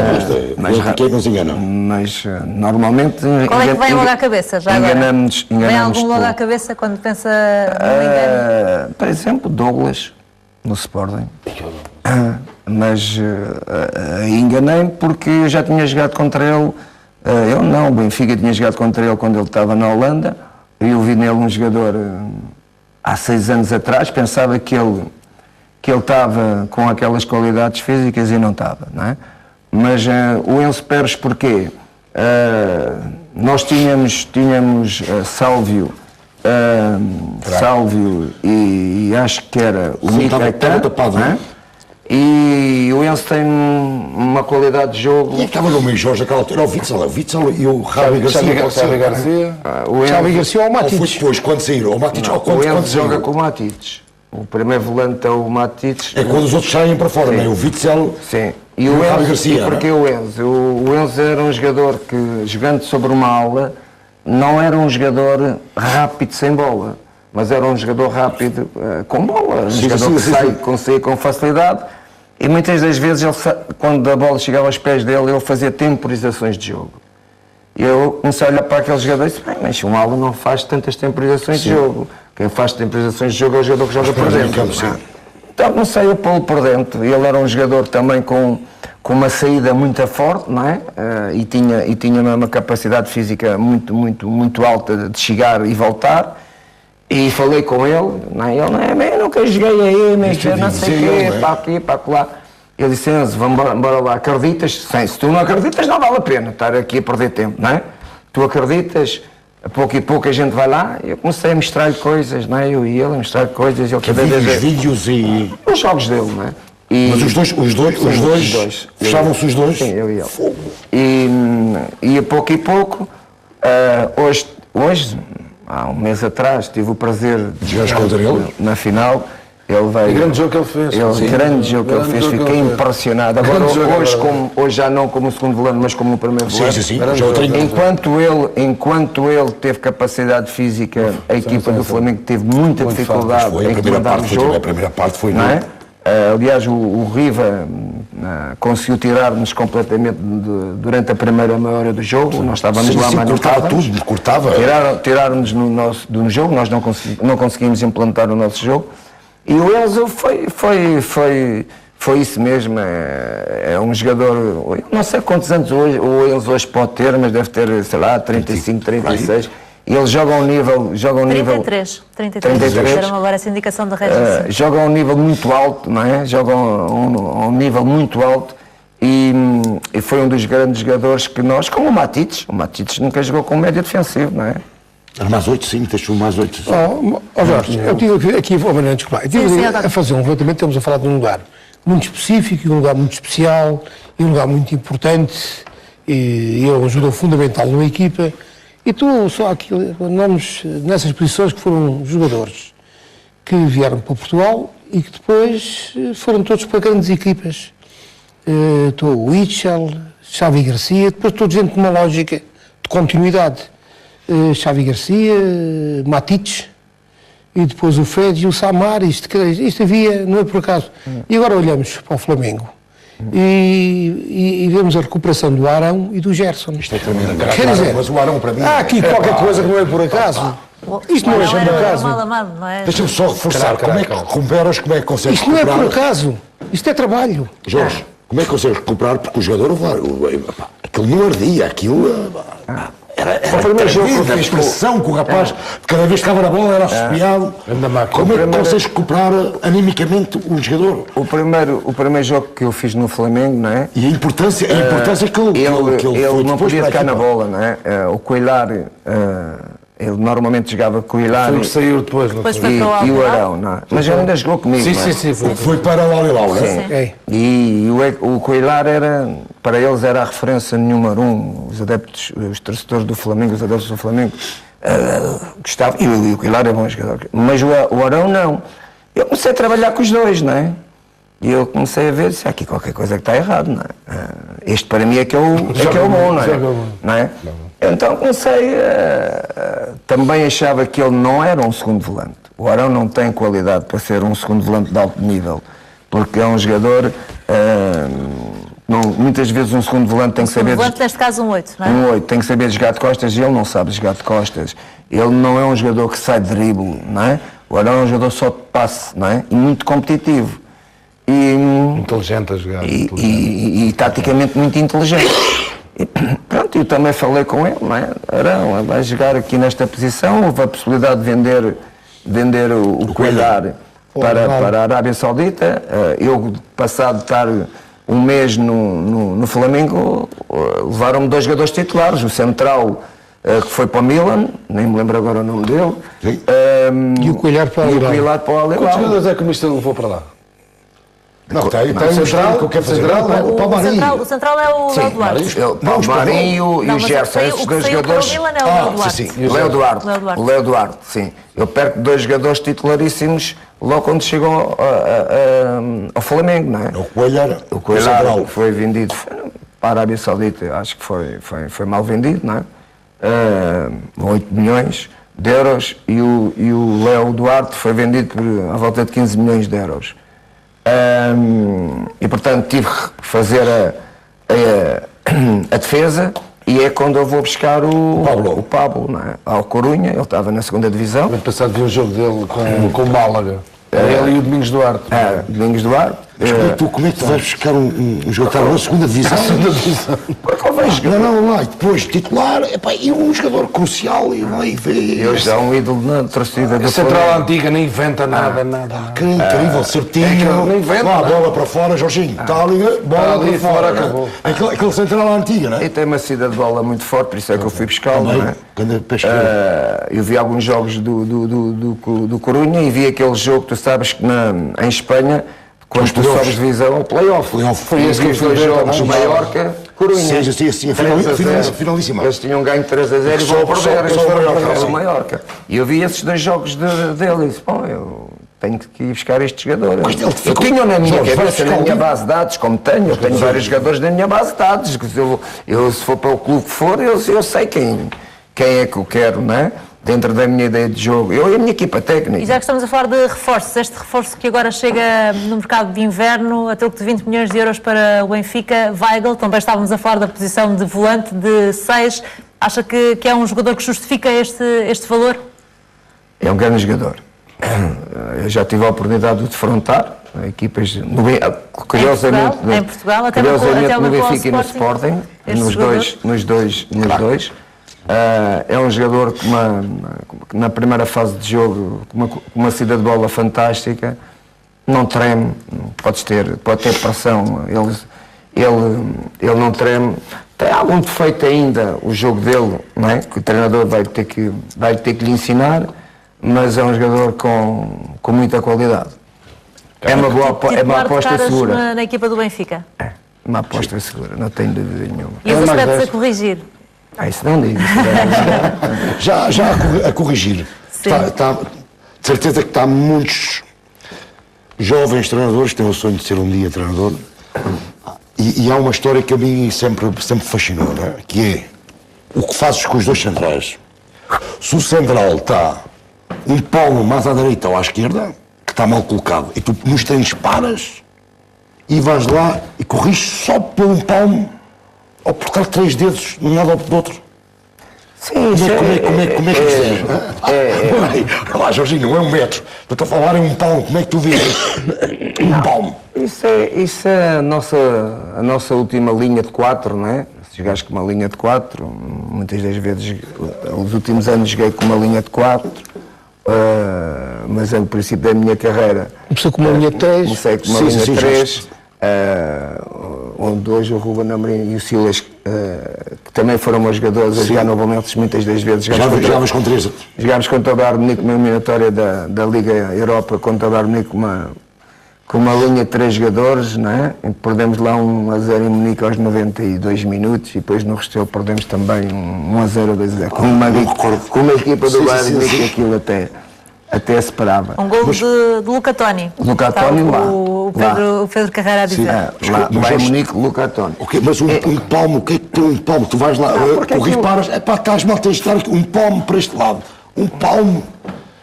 mas quem é que nos engana? Mas normalmente. Qual é que vem logo à cabeça, já agora? Enganamos. Vem algum logo à cabeça quando pensa no engano? Por exemplo, Douglas, no Sporting. Mas enganei-me porque eu já tinha jogado contra ele. Eu não, o Benfica tinha jogado contra ele quando ele estava na Holanda. Eu vi nele um jogador há 6 anos atrás, pensava que ele estava com aquelas qualidades físicas e não estava, não é? Mas o Enzo Pérez porquê? Nós tínhamos Sálvio, Sálvio e acho que era o Estava Micaetá, tapado, não é? E o Enzo tem uma qualidade de jogo. E é que estava no meio, Jorge, naquela altura, o Witzel e o Xavi Garcia. Xavi Garcia. O Xavi Enzo, Garcia ou Ou foi Matites? depois, quando saíram? O Matites ou o quando Enzo joga saiu? com o Matites. O primeiro volante é o Matites. É quando os outros saem para fora, não é? O Witzel Sim. e o Xavi Enzo, Garcia. e porquê o Enzo? O Enzo era um jogador que, jogando sobre uma ala, não era um jogador rápido sem bola, mas era um jogador rápido com bola. Um jogador que sai com facilidade. E muitas das vezes, quando a bola chegava aos pés dele, ele fazia temporizações de jogo. E eu comecei a olhar para aquele jogador e disse, bem, mas um ala não faz tantas temporizações de jogo. Quem faz temporizações de jogo é o jogador que joga por dentro. Então comecei a pô-lo por dentro. Ele era um jogador também com uma saída muito forte, não é? E tinha uma capacidade física muito alta de chegar e voltar. E falei com ele, não é? Ele, não é, eu nunca joguei aí, mas eu não sei o quê, para aqui, para lá. Ele disse, Enzo, vamos embora lá, acreditas? Sim, se tu não acreditas, não vale a pena estar aqui a perder tempo, não é? Tu acreditas, a pouco e pouco a gente vai lá, e eu comecei a mostrar-lhe coisas, não é? Eu e ele a mostrar-lhe coisas, ele cada vez... vídeos e... Os jogos dele, não é? Mas os dois, fechavam-se os dois? Sim, eu e ele. E a pouco e pouco, hoje, há um mês atrás, tive o prazer de jogar contra ele na final. Ele veio. Grande jogo que ele fez. Grande jogo que ele fez, fiquei impressionado. Agora, hoje já não como o segundo volante, mas como o primeiro volante. Sim. Já o treino. Enquanto ele teve capacidade física, a equipa do Flamengo teve muita dificuldade em comandar o jogo. A primeira parte foi, não é? Aliás, o Riva conseguiu tirar-nos completamente durante a primeira meia hora do jogo. Nós estávamos lá, mas não estávamos. Cortava. Tiraram-nos do jogo, nós não conseguimos implantar o nosso jogo. E o Enzo foi isso mesmo. É um jogador. Eu não sei quantos anos o Enzo hoje pode ter, mas deve ter, sei lá, 35, 36. E ele joga a um nível... 33, deram agora essa indicação da Regis. Joga a um nível muito alto, não é? Joga a um nível muito alto e foi um dos grandes jogadores que nós, como o Matites nunca jogou com médio defensivo, não é? Era mais 8, sim, deixou mais 8. Jorge, eu tive aqui, desculpa, a fazer um levantamento, estamos a falar de um lugar muito específico, um lugar muito especial, e um lugar muito importante, e é um jogador fundamental numa equipa. E tu, só aqui, nomes nessas posições que foram jogadores que vieram para Portugal e que depois foram todos para grandes equipas. O Witzel, Xavi Garcia, depois todos dentro de uma lógica de continuidade. Xavi Garcia, Matites, e depois o Fred e o Samar, isto havia, não é por acaso. E agora olhamos para o Flamengo. E vemos a recuperação do Arão e do Gerson. Isto é tremendo. Quer dizer, mas o Arão para mim... há aqui qualquer coisa que não é por acaso. Isto não é por acaso. Mal amado, não é? Deixa-me só reforçar. Como é que recuperas, como é que consegues Isto não é recuperar? por acaso. Isto é trabalho. Jorge, como é que consegues recuperar? Porque o jogador, aquilo não ardia, aquilo... Era a expressão que o rapaz, cada vez que estava na bola, era assobiado. Como é que consegues recuperar animicamente o jogador? O primeiro jogo que eu fiz no Flamengo, não é? E a importância que ele não podia tocar na bola, não é? O Coilar, ele normalmente jogava com o Hilário. Foi o que saiu depois, não foi? E o Arão, não é? Mas ele ainda jogou comigo, não é? Sim. Foi para o Al-Hilal, não é? E o Coilar para eles era a referência número 1, os adeptos, os torcedores do Flamengo, os adeptos do Flamengo gostavam, e o Coilar é bom jogador. Mas o Arão não. Eu comecei a trabalhar com os dois, não é? E eu comecei a ver se há aqui qualquer coisa que está errado, não é? Este para mim é que é o bom, não é? Então comecei também achava que ele não era um segundo volante. O Arão não tem qualidade para ser um segundo volante de alto nível. porque é um jogador, muitas vezes um segundo volante tem que saber... volante, neste caso, um 8, não é? Um 8, tem que saber jogar de costas e ele não sabe jogar de costas. Ele não é um jogador que sai de drible, não é? Agora é um jogador só de passe, não é? E muito competitivo. Inteligente a jogar. E taticamente muito inteligente. E, pronto, eu também falei com ele, não é? Arão, vai jogar aqui nesta posição, houve a possibilidade de vender o Coelhar para a Arábia Saudita. Eu, passado de estar um mês no Flamengo, levaram-me 2 jogadores titulares, o central que foi para o Milan, nem me lembro agora o nome dele, E o Coelhar para o e o Al-Hilal. Coelhar para o Quantos Al-Hilal. jogadores é que o Mister levou para lá? Não, tem um central, que eu quero fazer. central, O Palmarinho. O central é o Léo Duarte. O Marinho e Não, o mas Gerson, saiu- esses o que 2 saiu para o jogadores. Milan é o Léo Duarte. sim. O Léo Duarte. Léo Duarte. O Léo Duarte, sim. Eu perco 2 jogadores titularíssimos logo quando chegou ao Flamengo, não é? O Coelhar. O Coelhar foi vendido para a Arábia Saudita, acho que foi mal vendido, não é? 8 milhões de euros e o Léo Duarte foi vendido por à volta de 15 milhões de euros. E portanto tive que fazer a defesa e é quando eu vou buscar o Pablo, não é? Ao Corunha, ele estava na segunda divisão. No ano passado vi um jogo dele com o Málaga. Ele e o Domingos Duarte. Domingos Duarte. Como é que tu vais buscar um jogador na segunda divisão? Porque eu vejo Não, lá, e depois titular, e um jogador crucial e vai ver. eu já um ídolo na torcida do Central Flamengo. antiga, nem inventa nada. Que incrível, certinho. não inventa, Lá, não é? bola para fora, Jorginho. Está ali, bola ali para fora. acabou. Aquele central antiga, não é? E tem uma saída de bola muito forte, por isso é que eu fui buscá-lo, não é? Quando pesqueira. Eu vi alguns jogos do Corunha e vi aquele jogo, tu sabes que em Espanha, quando tu playoffs. sobes divisão, o playoff. Foi esse que os 2 jogos, também. Maiorca, Corunha. Sim, 3-0. finalíssima. Eles tinham ganho 3-0 e Só- vão perder, só- eles só- foram só- perder só- o Maiorca. E eu vi esses 2 jogos dele e disse, bom, eu tenho que ir buscar este jogador. Mas ele Eu ficou- tinha na minha Jorge, vai cabeça, buscar na minha ali. base de dados, como tenho, eu tenho vários jogadores na minha base de dados. Que se for para o clube que for, eu sei quem é que eu quero, não é? Dentro da minha ideia de jogo. Eu e a minha equipa técnica. E já que estamos a falar de reforços, este reforço que agora chega no mercado de inverno, a troco de 20 milhões de euros para o Benfica, Weigl, também estávamos a falar da posição de volante de 6, acha que é um jogador que justifica este valor? É um grande jogador. Eu já tive a oportunidade de defrontar equipas, curiosamente, Em Portugal, até marcou no gol ao Benfica e no Sporting, Sporting, este nos dois. É um jogador que na primeira fase de jogo, com uma saída de bola fantástica, não treme, pode ter pressão, ele não treme. Tem algum defeito ainda o jogo dele, não é? Que o treinador vai ter que lhe ensinar, mas é um jogador com muita qualidade. É uma Titular de aposta caras segura. na equipa do Benfica. É uma aposta segura, não tenho dúvida nenhuma. E os aspectos a corrigir? Isso não digo. Já a corrigir. Sim. De certeza que está muitos jovens treinadores que têm o sonho de ser um dia treinador. E há uma história que a mim sempre fascinou, não é? Que é o que fazes com os 2 centrais. Se o central está um palmo mais à direita ou à esquerda, que está mal colocado, e tu nos treinos paras e vais lá e corriges só por um palmo ou por estar 3 dedos de um lado ou do outro. Sim, Como é que isso é? Lá, Jorginho, não é 1 metro. Estou a falar em um palmo. Como é que tu vês um palmo? Isso é a nossa última linha de 4, não é? Se jogares com uma linha de 4, muitas das vezes, nos últimos anos joguei com uma linha de 4, mas é o princípio da minha carreira. Começou com uma linha de 3. Comecei com uma Sim, linha sim, de já 3, onde hoje o Ruben Amorim e o Silas, que também foram meus jogadores, a jogar no Valmenses muitas das vezes. Jogavas com 3. Jogámos contra o Bayern Munique numa eliminatória da Liga Europa contra o Bayern Munique com uma linha de 3 jogadores, não é? E perdemos lá 1-0 em Munique aos 92 minutos e depois no Restelo perdemos também 1-0, 2-0 com uma equipa do Bayern Munique, aquilo até separava. Um gol de Luca Toni. Luca Toni lá. O Pedro Carreira a dizer. Lá, Bayern Munique, Luca Toni. Mas um palmo, o que é que tem um palmo? Tu vais lá, corres, paras, estás mal, tens de estar aqui, um palmo para este lado. Um palmo.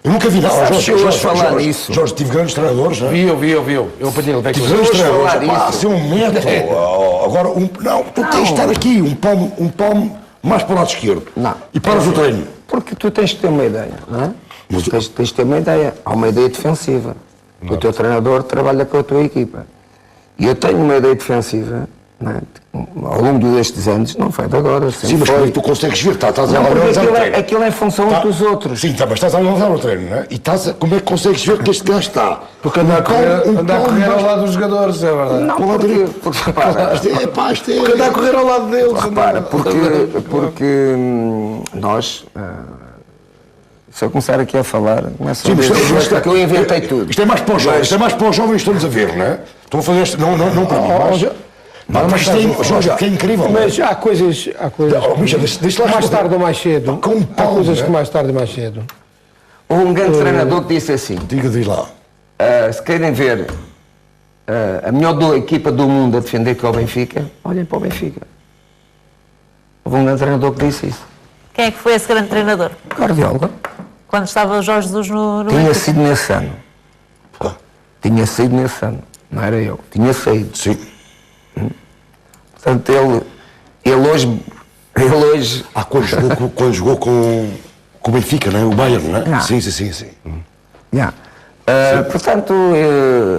Eu nunca vi nada. Sabes, Jorge, falar nisso. Jorge, tive grandes treinadores, não é? Vi. Eu apanhei ele. Tive grandes falar treinadores. Pá, isso. ser um método. Agora, não, tu tens de estar aqui, um palmo mais para o lado esquerdo. Não. E paras o treino. Porque tu tens de ter uma ideia, não é? Mas- Tens de ter uma ideia. Há uma ideia defensiva. O teu treinador trabalha com a tua equipa. E eu tenho uma ideia defensiva, não é? Ao longo destes anos, não foi de agora. Sim, mas como é que tu consegues ver? Estás a Não, porque analisar o aquilo treino. aquilo é em função Tá. dos outros. Sim, tá, mas estás a analisar o treino, não é? E como é que consegues ver que este gajo está? Porque anda a correr ao mais- lado dos jogadores, é verdade. Não, Para o lado porque, direito. porque repara, Isto é... Porque anda a correr ao lado deles. repara, porque nós, se eu começar aqui a falar, começo a Sim, mas dizer que eu inventei tudo. Isto é mais para os jovens, isto é mais para os jovens que estamos a ver, não é? Estão a fazer isto, não para mim, mas isto é, Jorge, que é incrível. não é? Mas há coisas. Oh, Misha, deixa lá mais responder. tarde ou mais cedo. Com um Há pau, coisas né? que mais tarde ou mais cedo. Houve um grande treinador que disse assim, Diz lá. se querem ver a melhor equipa do mundo a defender, que é o Benfica, olhem para o Benfica. Houve um grande treinador que disse isso. Quem é que foi esse grande treinador? Guardiola. Quando estava o Jorge Jesus no Tinha Benfica? sido nesse ano. Tinha saído nesse ano. Não era eu. Tinha saído. Sim. Portanto, ele hoje Quando jogou com o Benfica, não é? O Bayern, não é? Não. Sim. já. Portanto,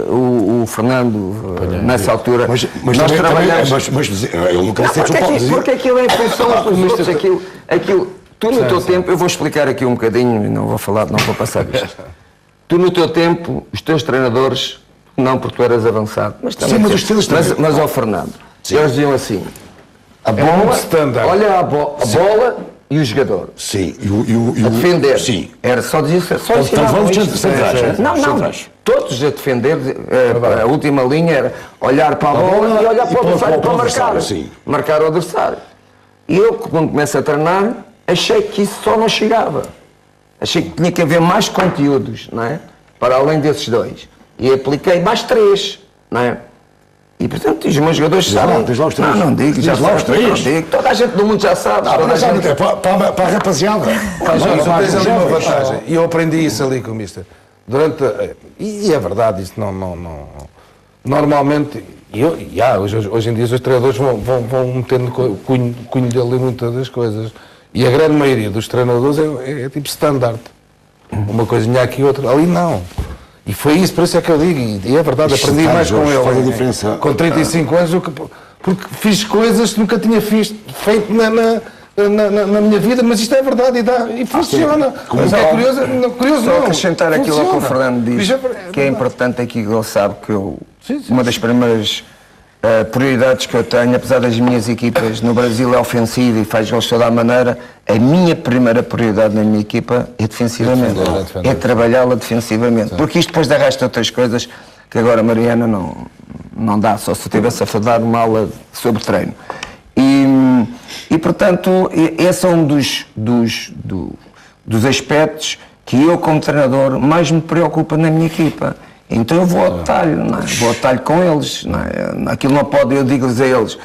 o Fernando, nessa altura, Mas nós também, trabalhamos... ele nunca disse Porque, São Paulo. porque aquilo é em função dos outros, aquilo, tu no teu tempo, eu vou explicar aqui um bocadinho, e não vou falar, não vou passar disto. Tu no teu tempo, os teus treinadores, não porque tu eras avançado, mas também... Sim, mas os teus mas, também. mas ao Fernando, eles diziam assim, a bola, muito standard. olha a bola e o jogador. Sim. E A defender. Sim. Era só dizer, só Então ensinavam vamos isto. centrais, né? Não, Centrais. todos a defender, a última linha era olhar para a bola e olhar para o adversário para marcar. sim. Marcar o adversário. E eu, quando começo a treinar, achei que isso só não chegava. Achei que tinha que haver mais conteúdos, não é? Para além desses dois. E apliquei mais 3, não é? E portanto, os meus jogadores sabem. Diz lá os 3. Não digo, já Diz lá os sabem, 3. não digo. Toda a gente do mundo já sabe. toda a Mas gente... é para a rapaziada. Mas Para tu tens ali uma jovens. vantagem. E eu aprendi isso ali com o Mister. E é verdade, isso não. Normalmente, hoje em dia os treinadores vão metendo cunho dele em muitas das coisas. E a grande maioria dos treinadores é tipo standard. Uma coisinha aqui, outra. Ali não. E foi isso, por isso é que eu digo, e é verdade, Isto aprendi faz, mais com Jorge, ele. faz a diferença. Com 35 anos, porque fiz coisas que nunca tinha feito na minha vida, mas isto é verdade e funciona. Mas é curioso, curioso Só não. acrescentar aquilo ao que o Fernando diz, Isto que é importante aqui que ele sabe que eu, Sim. uma das primeiras prioridades que eu tenho, apesar das minhas equipas no Brasil é ofensiva e faz gols de toda a maneira, a minha primeira prioridade na minha equipa é defensivamente, defender. é trabalhá-la defensivamente, porque isto depois arrasta outras coisas que agora a Mariana não dá, só se eu tivesse a dar uma aula sobre treino. E portanto, esse é um dos aspectos que eu, como treinador, mais me preocupa na minha equipa. Então eu vou ao detalhe, não é? Vou ao detalhe com eles. Não é? Aquilo não pode, eu digo-lhes a eles,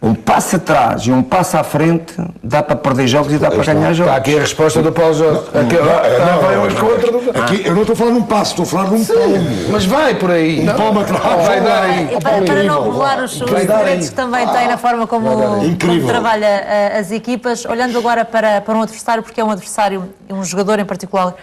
um passo atrás e um passo à frente dá para perder jogos e dá para ganhar jogos. Está aqui a resposta do Paulo Jorge. Vai uns com outro. Aqui, eu não estou a falar num passo, estou a falar num palmo. Mas vai por aí. Palmo atrás. Vai dar aí. E para não revelar os segredos que também tem na forma como Incrível. trabalha as equipas, olhando agora para um adversário, porque é um adversário, um jogador em particular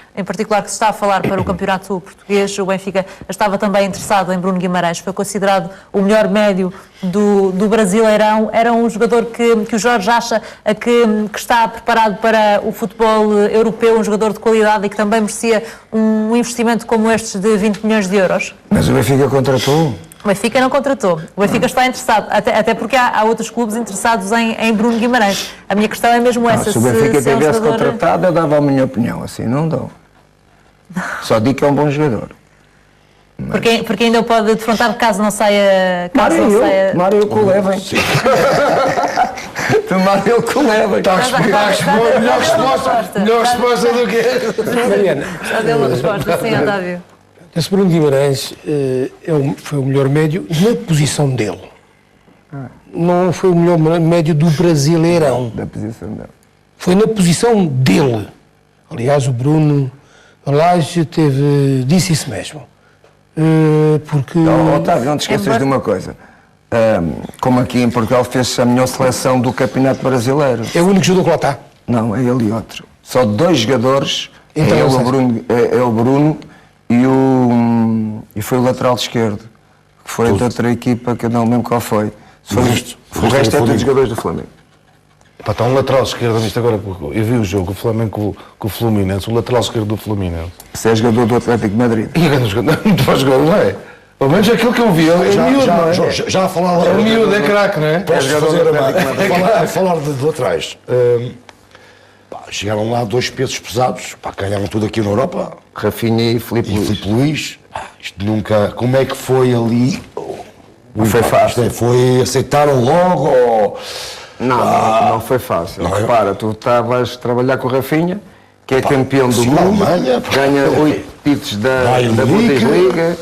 que se está a falar para o campeonato português, o Benfica estava também interessado em Bruno Guimarães, foi considerado o melhor médio do Brasileirão, era um jogador que o Jorge acha que está preparado para o futebol europeu, um jogador de qualidade e que também merecia um investimento como estes de 20 milhões de euros. Mas o Benfica contratou. O Benfica não contratou. O Benfica está interessado, até porque há outros clubes interessados em Bruno Guimarães. A minha questão é mesmo essa. Se o Benfica é um tivesse jogador... contratado, eu dava a minha opinião, assim não dou. Só digo que é um bom jogador. Porque ainda o pode defrontar caso não saia... Mário que o levem. Mário que o levem. Melhor resposta do que Mariana, Já deu uma resposta, sim, Otávio. esse Bruno Guimarães foi o melhor médio na posição dele. Não foi o melhor médio do Brasileirão. Da posição dele. Foi na posição dele. Aliás, o Bruno O Laje disse isso mesmo. Porque... Otávio, não te esqueças de uma coisa. Como aqui em Portugal fez a melhor seleção do Campeonato Brasileiro. é o único jogador que lá está. Não, é ele e outro. Só 2 jogadores, Então, é, ele, ou o Bruno e foi o lateral esquerdo, que foi de outra equipa que eu não lembro qual foi. O resto é todos jogadores do Flamengo. Pá, está um lateral esquerdo, isto agora, eu vi o jogo, o Flamengo com o Fluminense, o lateral esquerdo do Fluminense. Você é jogador do Atlético de Madrid. E grande jogador, muito bom jogador, não é? Pelo menos aquilo que eu vi, é miúdo, não é? Jorge, já a falar... É miúdo, é craque, não é? Posso jogador fazer do Atlético de Madrid. a falar de laterais. Chegaram lá 2 pesos pesados, ganharam tudo aqui na Europa. Rafinha e Filipe E Luís. Filipe Luís, isto nunca... Como é que foi ali? Não foi fácil. Foi, aceitaram logo ou... Não foi fácil. Não é? Repara, tu estavas a trabalhar com o Rafinha, que é campeão do sim, mundo, na Alemanha, ganha 8 títulos da Bayern Munique. Bundesliga,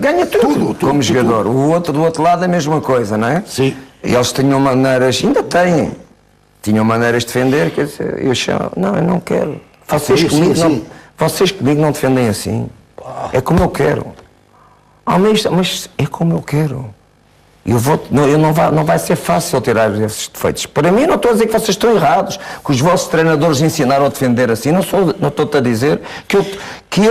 ganha tudo como jogador. O outro do outro lado é a mesma coisa, não é? Sim. E eles tinham maneiras, ainda têm, tinham maneiras de defender, quer dizer, eu chamo, não, eu não quero. Vocês sim, comigo, sim, não, sim. vocês comigo não defendem assim. É como eu quero. Mas é como eu quero. Não vai ser fácil tirar esses defeitos. Para mim, não estou a dizer que vocês estão errados, que os vossos treinadores ensinaram a defender assim. Não estou-te a dizer que eu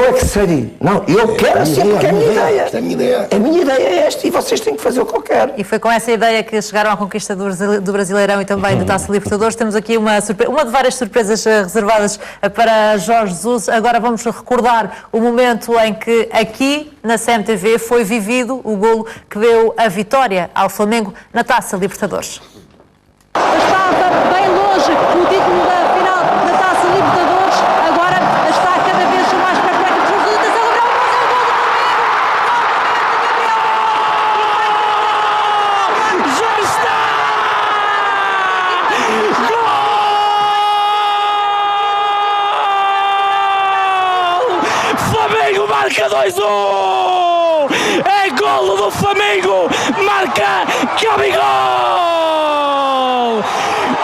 é que sei. Não, eu quero assim, porque é a minha ideia. Esta é a minha ideia. A minha ideia é esta e vocês têm que fazer o que eu quero. E foi com essa ideia que chegaram à conquista do Brasileirão e também da Taça Libertadores. Temos aqui uma de várias surpresas reservadas para Jorge Jesus. Agora vamos recordar o momento em que aqui na CMTV foi vivido o golo que deu a vitória ao Flamengo na Taça Libertadores. Estava bem longe o título da final da Taça Libertadores. Agora está cada vez mais para a cueca de Jesus. Atenção, Flamengo marca 2-1! É golo do Flamengo! Marca Gabigol!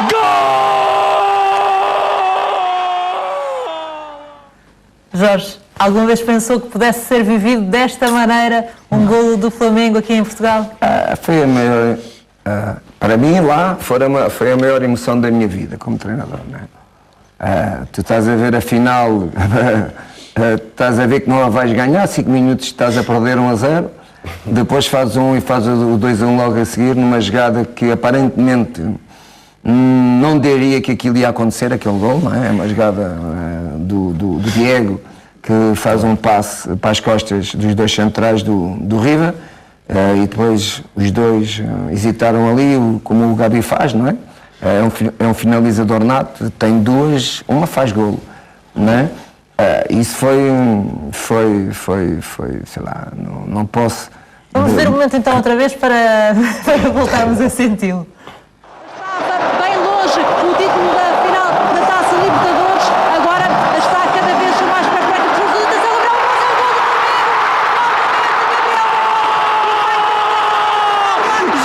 Gol! Jorge, alguma vez pensou que pudesse ser vivido desta maneira um golo do Flamengo aqui em Portugal? Foi a maior, para mim lá foi a maior emoção da minha vida como treinador, não é? Tu estás a ver a final, estás a ver que não a vais ganhar, 5 minutos estás a perder 1-0, depois fazes e fazes o 2-1 logo a seguir numa jogada que aparentemente não diria que aquilo ia acontecer, aquele gol, não é? É uma jogada do Diego, que faz um passe para as costas dos 2 centrais do River, e depois os 2 hesitaram ali, como o Gabi faz, não é? É um finalizador nato, tem 2, uma faz golo, não é? Isso foi, sei lá, não posso... Vamos ver o momento então outra vez para voltarmos a senti-lo. Estava bem longe o título da final da Taça Libertadores, agora está cada vez mais para a cueca de Jesus. Atenção,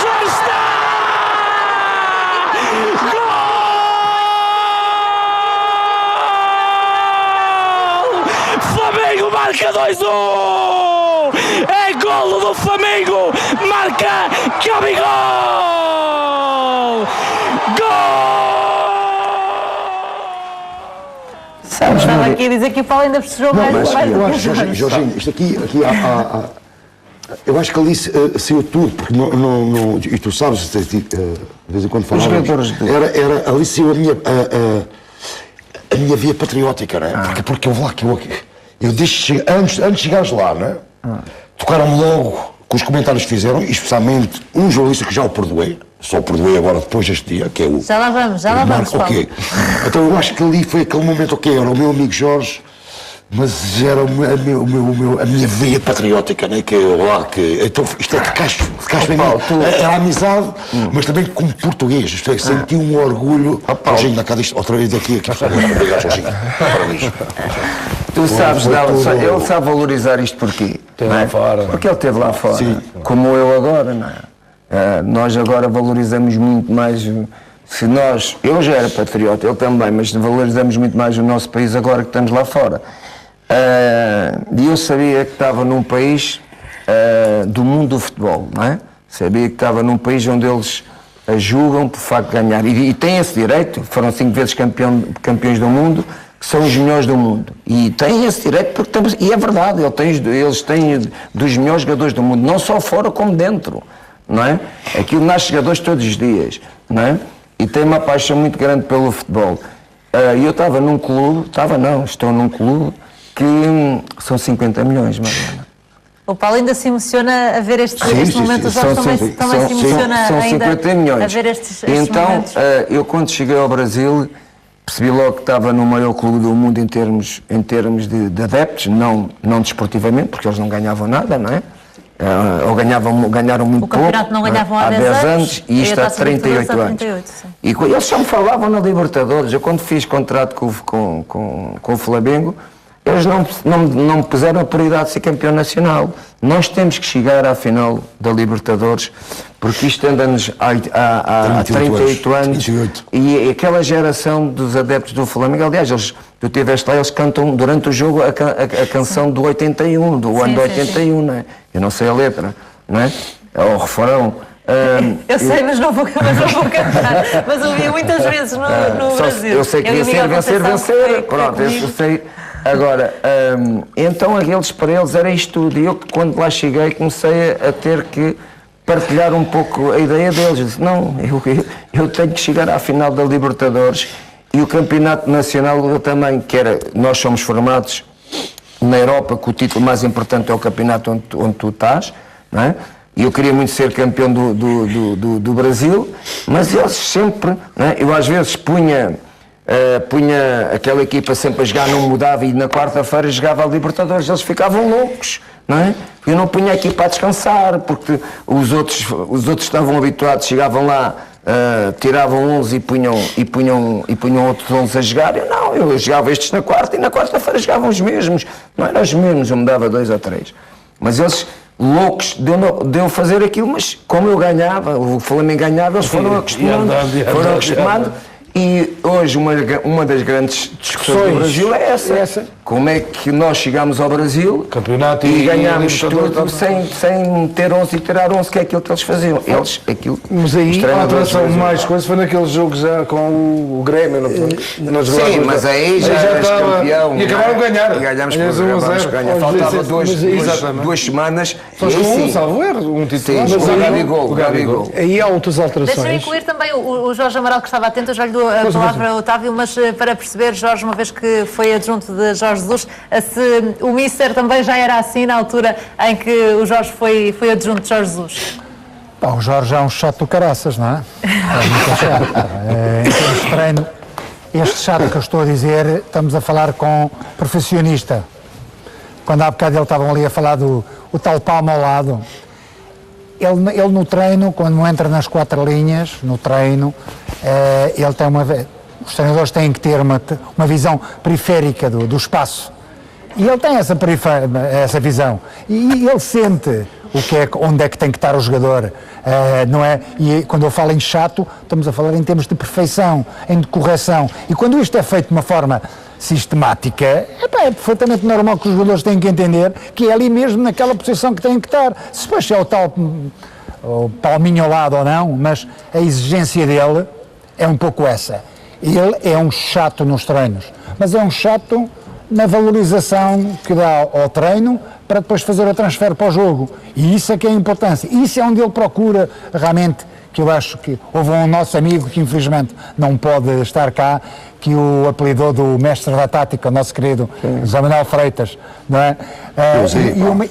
Já está! Gol! Flamengo marca 2-1! É golo do Flamengo! Marca Gabigol! Sabes, Estava Maria? aqui a dizer que o Paulo ainda festejou mais. Eu acho, Jorginho, isto aqui eu acho que ali saiu tudo, porque e tu sabes, de vez em quando falamos, jogadores ali saiu a minha via patriótica, não é? Porque eu vou lá, eu deixo, antes de chegares lá, não é? Tocaram-me logo com os comentários que fizeram, especialmente um jornalista que já o perdoei, só o perdoei agora depois deste dia, que é o... Já lá vamos, Paulo. Ok. Então eu acho que ali foi aquele momento, ok, era o meu amigo Jorge, mas era a minha veia patriótica, né? Então isto é de cacho em mim. Era amizade, mas também como português, isto é, senti um orgulho. Jorginho, na cara disto, outra vez aqui. Obrigado, Jorginho. Parabéns. Tu sabes, ele sabe valorizar isto porquê? Não é? Porque ele esteve lá fora, como eu agora, não é? Nós agora valorizamos muito mais, eu já era patriota, ele também, mas valorizamos muito mais o nosso país agora que estamos lá fora. E eu sabia que estava num país do mundo do futebol, não é? Sabia que estava num país onde eles julgam por facto de ganhar. E têm esse direito, foram 5 vezes campeões do mundo, que são os melhores do mundo. E têm esse direito, porque estamos, e é verdade, eles têm dos melhores jogadores do mundo, não só fora como dentro, não é? Aquilo nasce jogadores todos os dias, não é? E tem uma paixão muito grande pelo futebol. E eu estava num clube, estou num clube que são 50 milhões, Mariana. O Paulo ainda se emociona a ver este momento, o sim, Jorge também se emociona são ainda 50 milhões. a ver estes então, momentos. eu quando cheguei ao Brasil, percebi logo que estava no maior clube do mundo em termos de adeptos, não desportivamente, porque eles não ganhavam nada, não é? Ou ganharam muito pouco. O campeonato não ganhavam há 10 anos e isto há 38 anos. 38, sim. E eles só me falavam na Libertadores. Eu quando fiz contrato com o Flamengo, eles não me puseram a prioridade de ser campeão nacional. Nós temos que chegar à final da Libertadores, porque isto anda-nos há 38 anos. 38. E aquela geração dos adeptos do Flamengo, aliás, tu estiveste lá, eles cantam durante o jogo a canção do 81, do ano de 81, não é? Eu não sei a letra, não é? É o refrão. Eu sei, mas não vou cantar. Mas ouvi muitas vezes no Brasil. Eu sei que vencer. Pronto, eu sei. Agora, então para eles era isto tudo. E eu, quando lá cheguei, comecei a ter que partilhar um pouco a ideia deles. Eu disse, não, eu tenho que chegar à final da Libertadores. E o campeonato nacional eu também, nós somos formados na Europa, que o título mais importante é o campeonato onde tu estás, não é? E eu queria muito ser campeão do Brasil, mas eles sempre, não é? Eu às vezes punha aquela equipa sempre a jogar, não mudava, e na quarta-feira jogava a Libertadores, eles ficavam loucos, não é? Eu não punha a equipa a descansar, porque os outros estavam habituados, chegavam lá, tiravam 11 e punham outros 11 a jogar. Eu jogava estes na quarta, e na quarta-feira jogavam os mesmos, não eram os mesmos, eu mudava 2 ou 3. Mas eles, loucos de eu fazer aquilo, mas como eu ganhava, o Flamengo ganhava, eles foram acostumando. E hoje uma das grandes discussões do Brasil é essa. Como é que nós chegámos ao Brasil campeonato e ganhámos tudo sem ter 11 e tirar 11, que é aquilo que eles faziam. Mas aí a alteração mais coisa foi naquele jogo já com o Grêmio. Sim, mas aí já eras campeão. E acabaram de ganhar. E ganhámos por 1-0. Faltava 2 semanas. Só com salvo erro, um titular. O Gabigol. Aí há outras alterações. Deixa-me incluir também o Jorge Amaral, que estava atento. Eu já lhe dou a palavra ao Otávio, mas para perceber, Jorge, uma vez que foi adjunto de Jorge Jesus, se o Mister também já era assim na altura em que o Jorge foi adjunto de Jorge Jesus. O Jorge é um chato do caraças, não é? É muito chato. Em termos de treino, este chato que eu estou a dizer, estamos a falar com profissionista. Quando há bocado eles estavam ali a falar do tal palmo ao lado, ele no treino, quando entra nas 4 linhas, no treino, ele tem os treinadores têm que ter uma visão periférica do espaço. E ele tem essa visão. E ele sente onde é que tem que estar o jogador, não é? E quando eu falo em chato, estamos a falar em termos de perfeição, em de correção. E quando isto é feito de uma forma sistemática, é perfeitamente normal que os jogadores têm que entender que é ali mesmo naquela posição que têm que estar. Se depois é o tal palminho ao lado ou não, mas a exigência dele é um pouco essa. Ele é um chato nos treinos, mas é um chato na valorização que dá ao treino para depois fazer o transfer para o jogo. E isso é que é a importância. Isso é onde ele procura realmente, que eu acho que houve um nosso amigo que infelizmente não pode estar cá, que o apelidou do mestre da tática, o nosso querido José Manuel Freitas, não é?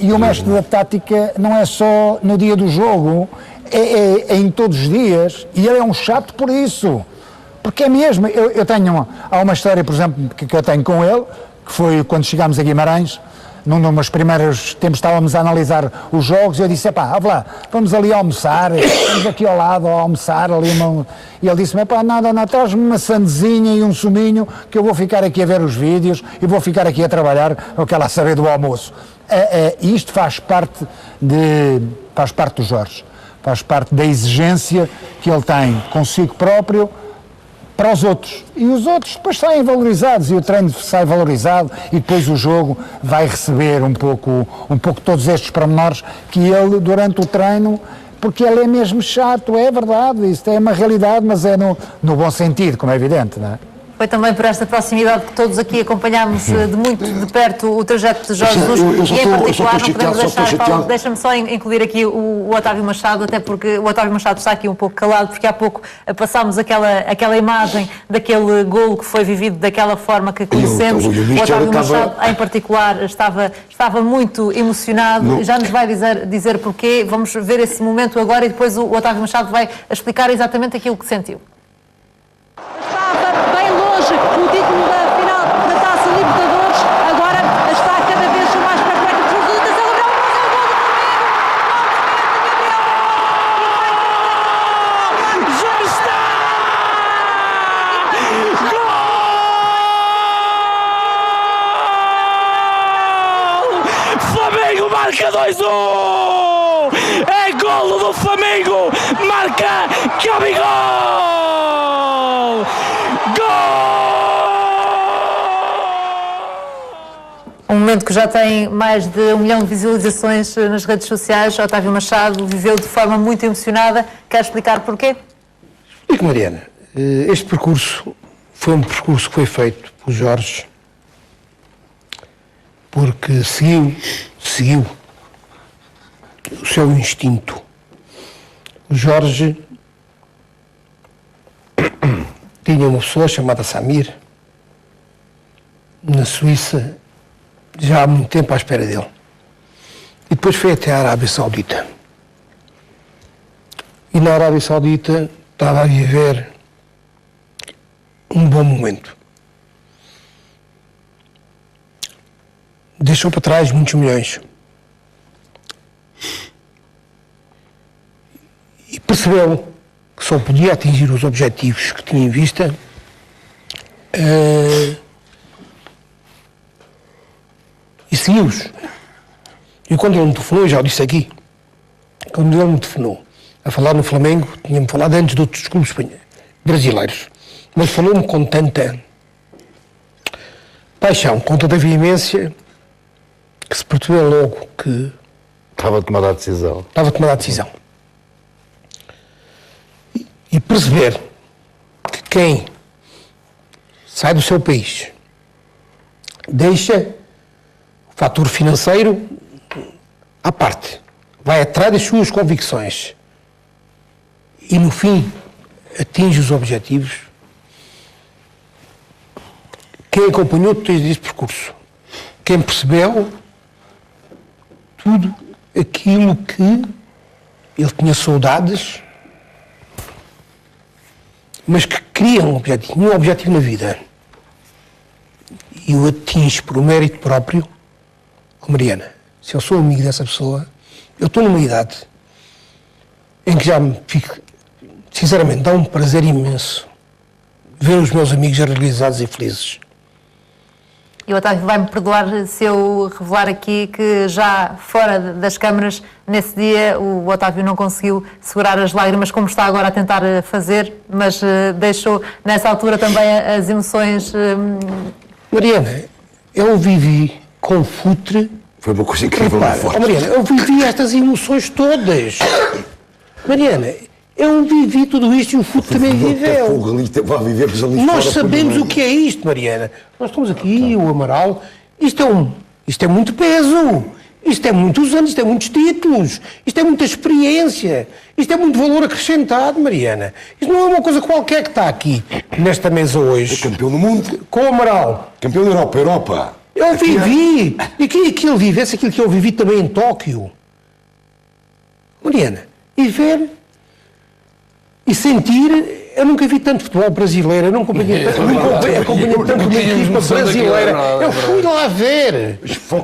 E o mestre da tática não é só no dia do jogo, é em todos os dias, e ele é um chato por isso. Porque é mesmo, há uma história, por exemplo, que eu tenho com ele, que foi quando chegámos a Guimarães, num dos primeiros tempos estávamos a analisar os jogos, e eu disse, vamos ali almoçar, vamos aqui ao lado a almoçar, e ele disse-me, nada, traz-me uma sandezinha e um suminho, que eu vou ficar aqui a ver os vídeos, e vou ficar aqui a trabalhar, eu quero lá saber do almoço. E isto faz parte do Jorge, faz parte da exigência que ele tem consigo próprio, para os outros. E os outros depois saem valorizados, e o treino sai valorizado, e depois o jogo vai receber um pouco todos estes pormenores que ele, durante o treino, porque ele é mesmo chato, é verdade, isso é uma realidade, mas é no bom sentido, como é evidente, não é? Foi também por esta proximidade que todos aqui acompanhámos de muito de perto o trajeto de Jorge Jesus, e em particular não podemos deixar, Paulo, deixa-me só incluir aqui o Otávio Machado, até porque o Otávio Machado está aqui um pouco calado, porque há pouco passámos aquela imagem daquele golo que foi vivido daquela forma que conhecemos. O Otávio Machado, em particular, estava muito emocionado, já nos vai dizer porquê. Vamos ver esse momento agora e depois o Otávio Machado vai explicar exatamente aquilo que sentiu. Estava bem longe o título da final da Taça Libertadores, agora está cada vez mais perto do resultado da celebração, Já está! Gol! Flamengo marca 2-1! É golo do Flamengo! Marca Gabigol! Um momento que já tem mais de 1 milhão de visualizações nas redes sociais. Otávio Machado viveu de forma muito emocionada. Quer explicar porquê? Explico, Mariana. Este percurso foi um percurso que foi feito por Jorge, porque seguiu o seu instinto. O Jorge tinha uma pessoa chamada Samir, na Suíça, já há muito tempo à espera dele. E depois foi até a Arábia Saudita. E na Arábia Saudita estava a viver um bom momento. Deixou para trás muitos milhões. E percebeu que só podia atingir os objetivos que tinha em vista e seguiu-os. E quando ele me telefonou, já o disse aqui, quando ele me telefonou a falar no Flamengo, tinha-me falado antes de outros clubes brasileiros, mas falou-me com tanta paixão, com tanta veemência, que se percebeu logo que Estava tomada a decisão. estava a tomar a decisão. E perceber que quem sai do seu país deixa o fator financeiro à parte, vai atrás das suas convicções e no fim atinge os objetivos. Quem acompanhou todo esse percurso, quem percebeu tudo aquilo que ele tinha saudades, mas que queria um objetivo, tinha um objetivo na vida, e o atinge por um mérito próprio. Oh, Mariana, se eu sou amigo dessa pessoa, eu estou numa idade em que já me fico, sinceramente, dá um prazer imenso ver os meus amigos realizados e felizes. E o Otávio vai-me perdoar se eu revelar aqui que já fora das câmaras, nesse dia, o Otávio não conseguiu segurar as lágrimas como está agora a tentar fazer, mas deixou nessa altura também as emoções. Mariana, eu vivi com futre. Foi uma coisa incrível, muito forte. Mariana, eu vivi estas emoções todas. Mariana, eu vivi tudo isto e o futre também viveu. Nós sabemos o que é isto, Mariana. Nós estamos aqui, o Amaral. Isto é muito peso. Isto é muitos anos, isto é muitos títulos. Isto é muita experiência. Isto é muito valor acrescentado, Mariana. Isto não é uma coisa qualquer que está aqui, nesta mesa hoje. É campeão do mundo. Com o Amaral. Campeão da Europa. Eu vivi. E que ele vivesse aquilo que eu vivi também em Tóquio. Mariana, e ver e sentir. Eu nunca vi tanto futebol brasileiro, eu não acompanhei tanto uma equipa brasileira. Eu fui lá ver.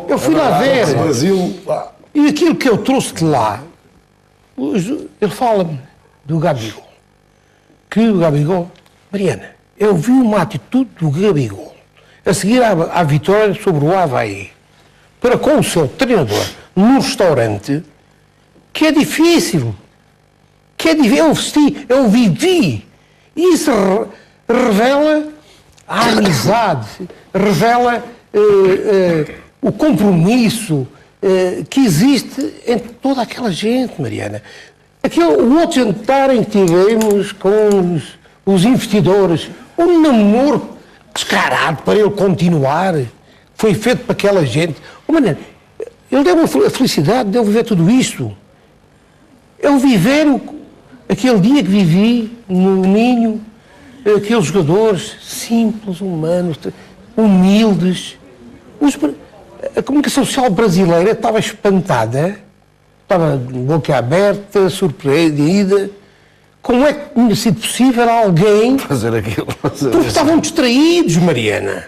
Eu fui lá ver. Brasil. E aquilo que eu trouxe de lá, ele fala-me do Gabigol. Que o Gabigol, Mariana, eu vi uma atitude do Gabigol a seguir à vitória sobre o Avaí, para com o seu treinador, num restaurante, que é difícil. Eu vivi. E isso revela a amizade, revela o compromisso que existe entre toda aquela gente, Mariana. O outro jantar em que tivemos com os investidores, um namoro descarado para ele continuar, foi feito para aquela gente. Mariana, ele deu a felicidade de eu viver tudo isto. Eu viver aquele dia que vivi no Minho, aqueles jogadores simples, humanos, humildes. A comunicação social brasileira estava espantada, estava de boca aberta, surpreendida. Como é que tinha sido possível alguém Fazer aquilo. Porque estavam distraídos, Mariana.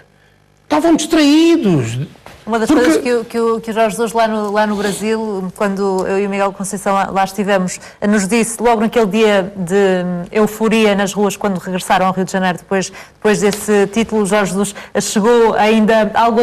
Estavam distraídos. Uma das coisas que o Jorge Jesus lá no Brasil, quando eu e o Miguel Conceição lá estivemos, nos disse, logo naquele dia de euforia nas ruas, quando regressaram ao Rio de Janeiro, depois desse título, o Jorge Jesus chegou ainda algo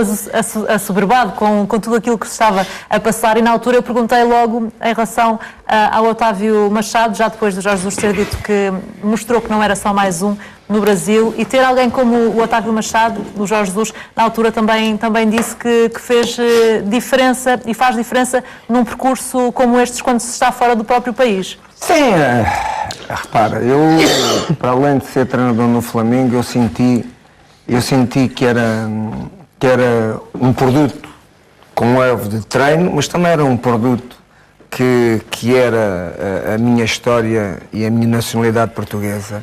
assoberbado com tudo aquilo que se estava a passar, e na altura eu perguntei logo em relação ao Otávio Machado, já depois do Jorge Jesus ter dito que mostrou que não era só mais um no Brasil, e ter alguém como o Otávio Machado, o Jorge Jesus, na altura também disse que fez diferença e faz diferença num percurso como estes quando se está fora do próprio país. Sim, repara, eu, para além de ser treinador no Flamengo, eu senti que era um produto com erro de treino, mas também era um produto que era a minha história e a minha nacionalidade portuguesa.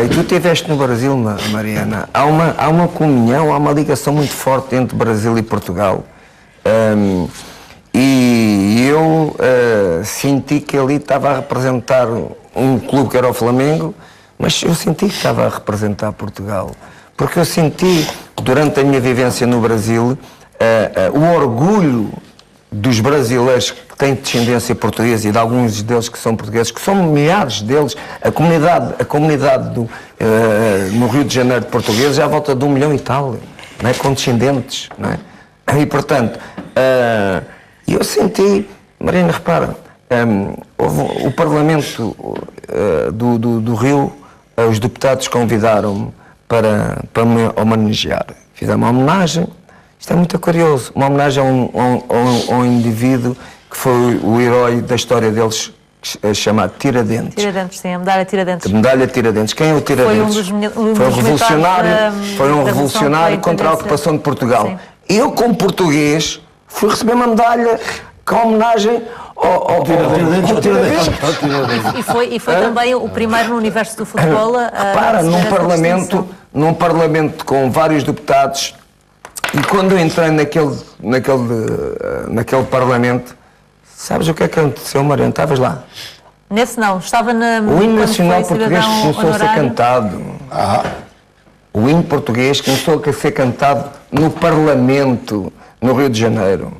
E tu estiveste no Brasil, Mariana, há uma comunhão, há uma ligação muito forte entre Brasil e Portugal. E eu senti que ali estava a representar um clube que era o Flamengo, mas eu senti que estava a representar Portugal. Porque eu senti, durante a minha vivência no Brasil, o orgulho dos brasileiros que têm descendência portuguesa e de alguns deles que são portugueses, que são milhares deles, a comunidade no Rio de Janeiro de portugueses é à volta de 1 milhão e tal, não é? Com descendentes, não é? E portanto, eu senti, Mariana, repara, houve o Parlamento do Rio, os deputados convidaram-me para me homenagear. Fizemos uma homenagem. Isto é muito curioso, uma homenagem a um indivíduo que foi o herói da história deles, chamado Tiradentes. Tiradentes, sim, a medalha Tiradentes. Medalha Tiradentes. Quem é o Tiradentes? Foi um revolucionário contra a ocupação de Portugal. Sim. Eu, como português, fui receber uma medalha com homenagem ao Tiradentes. E foi também o primeiro no universo do futebol a Repara, num parlamento com vários deputados. E quando eu entrei naquele parlamento, sabes o que é que aconteceu, Mariana? Estavas lá? Nesse não, estava na... O hino nacional português começou a ser cantado. O hino português começou a ser cantado no Parlamento, no Rio de Janeiro.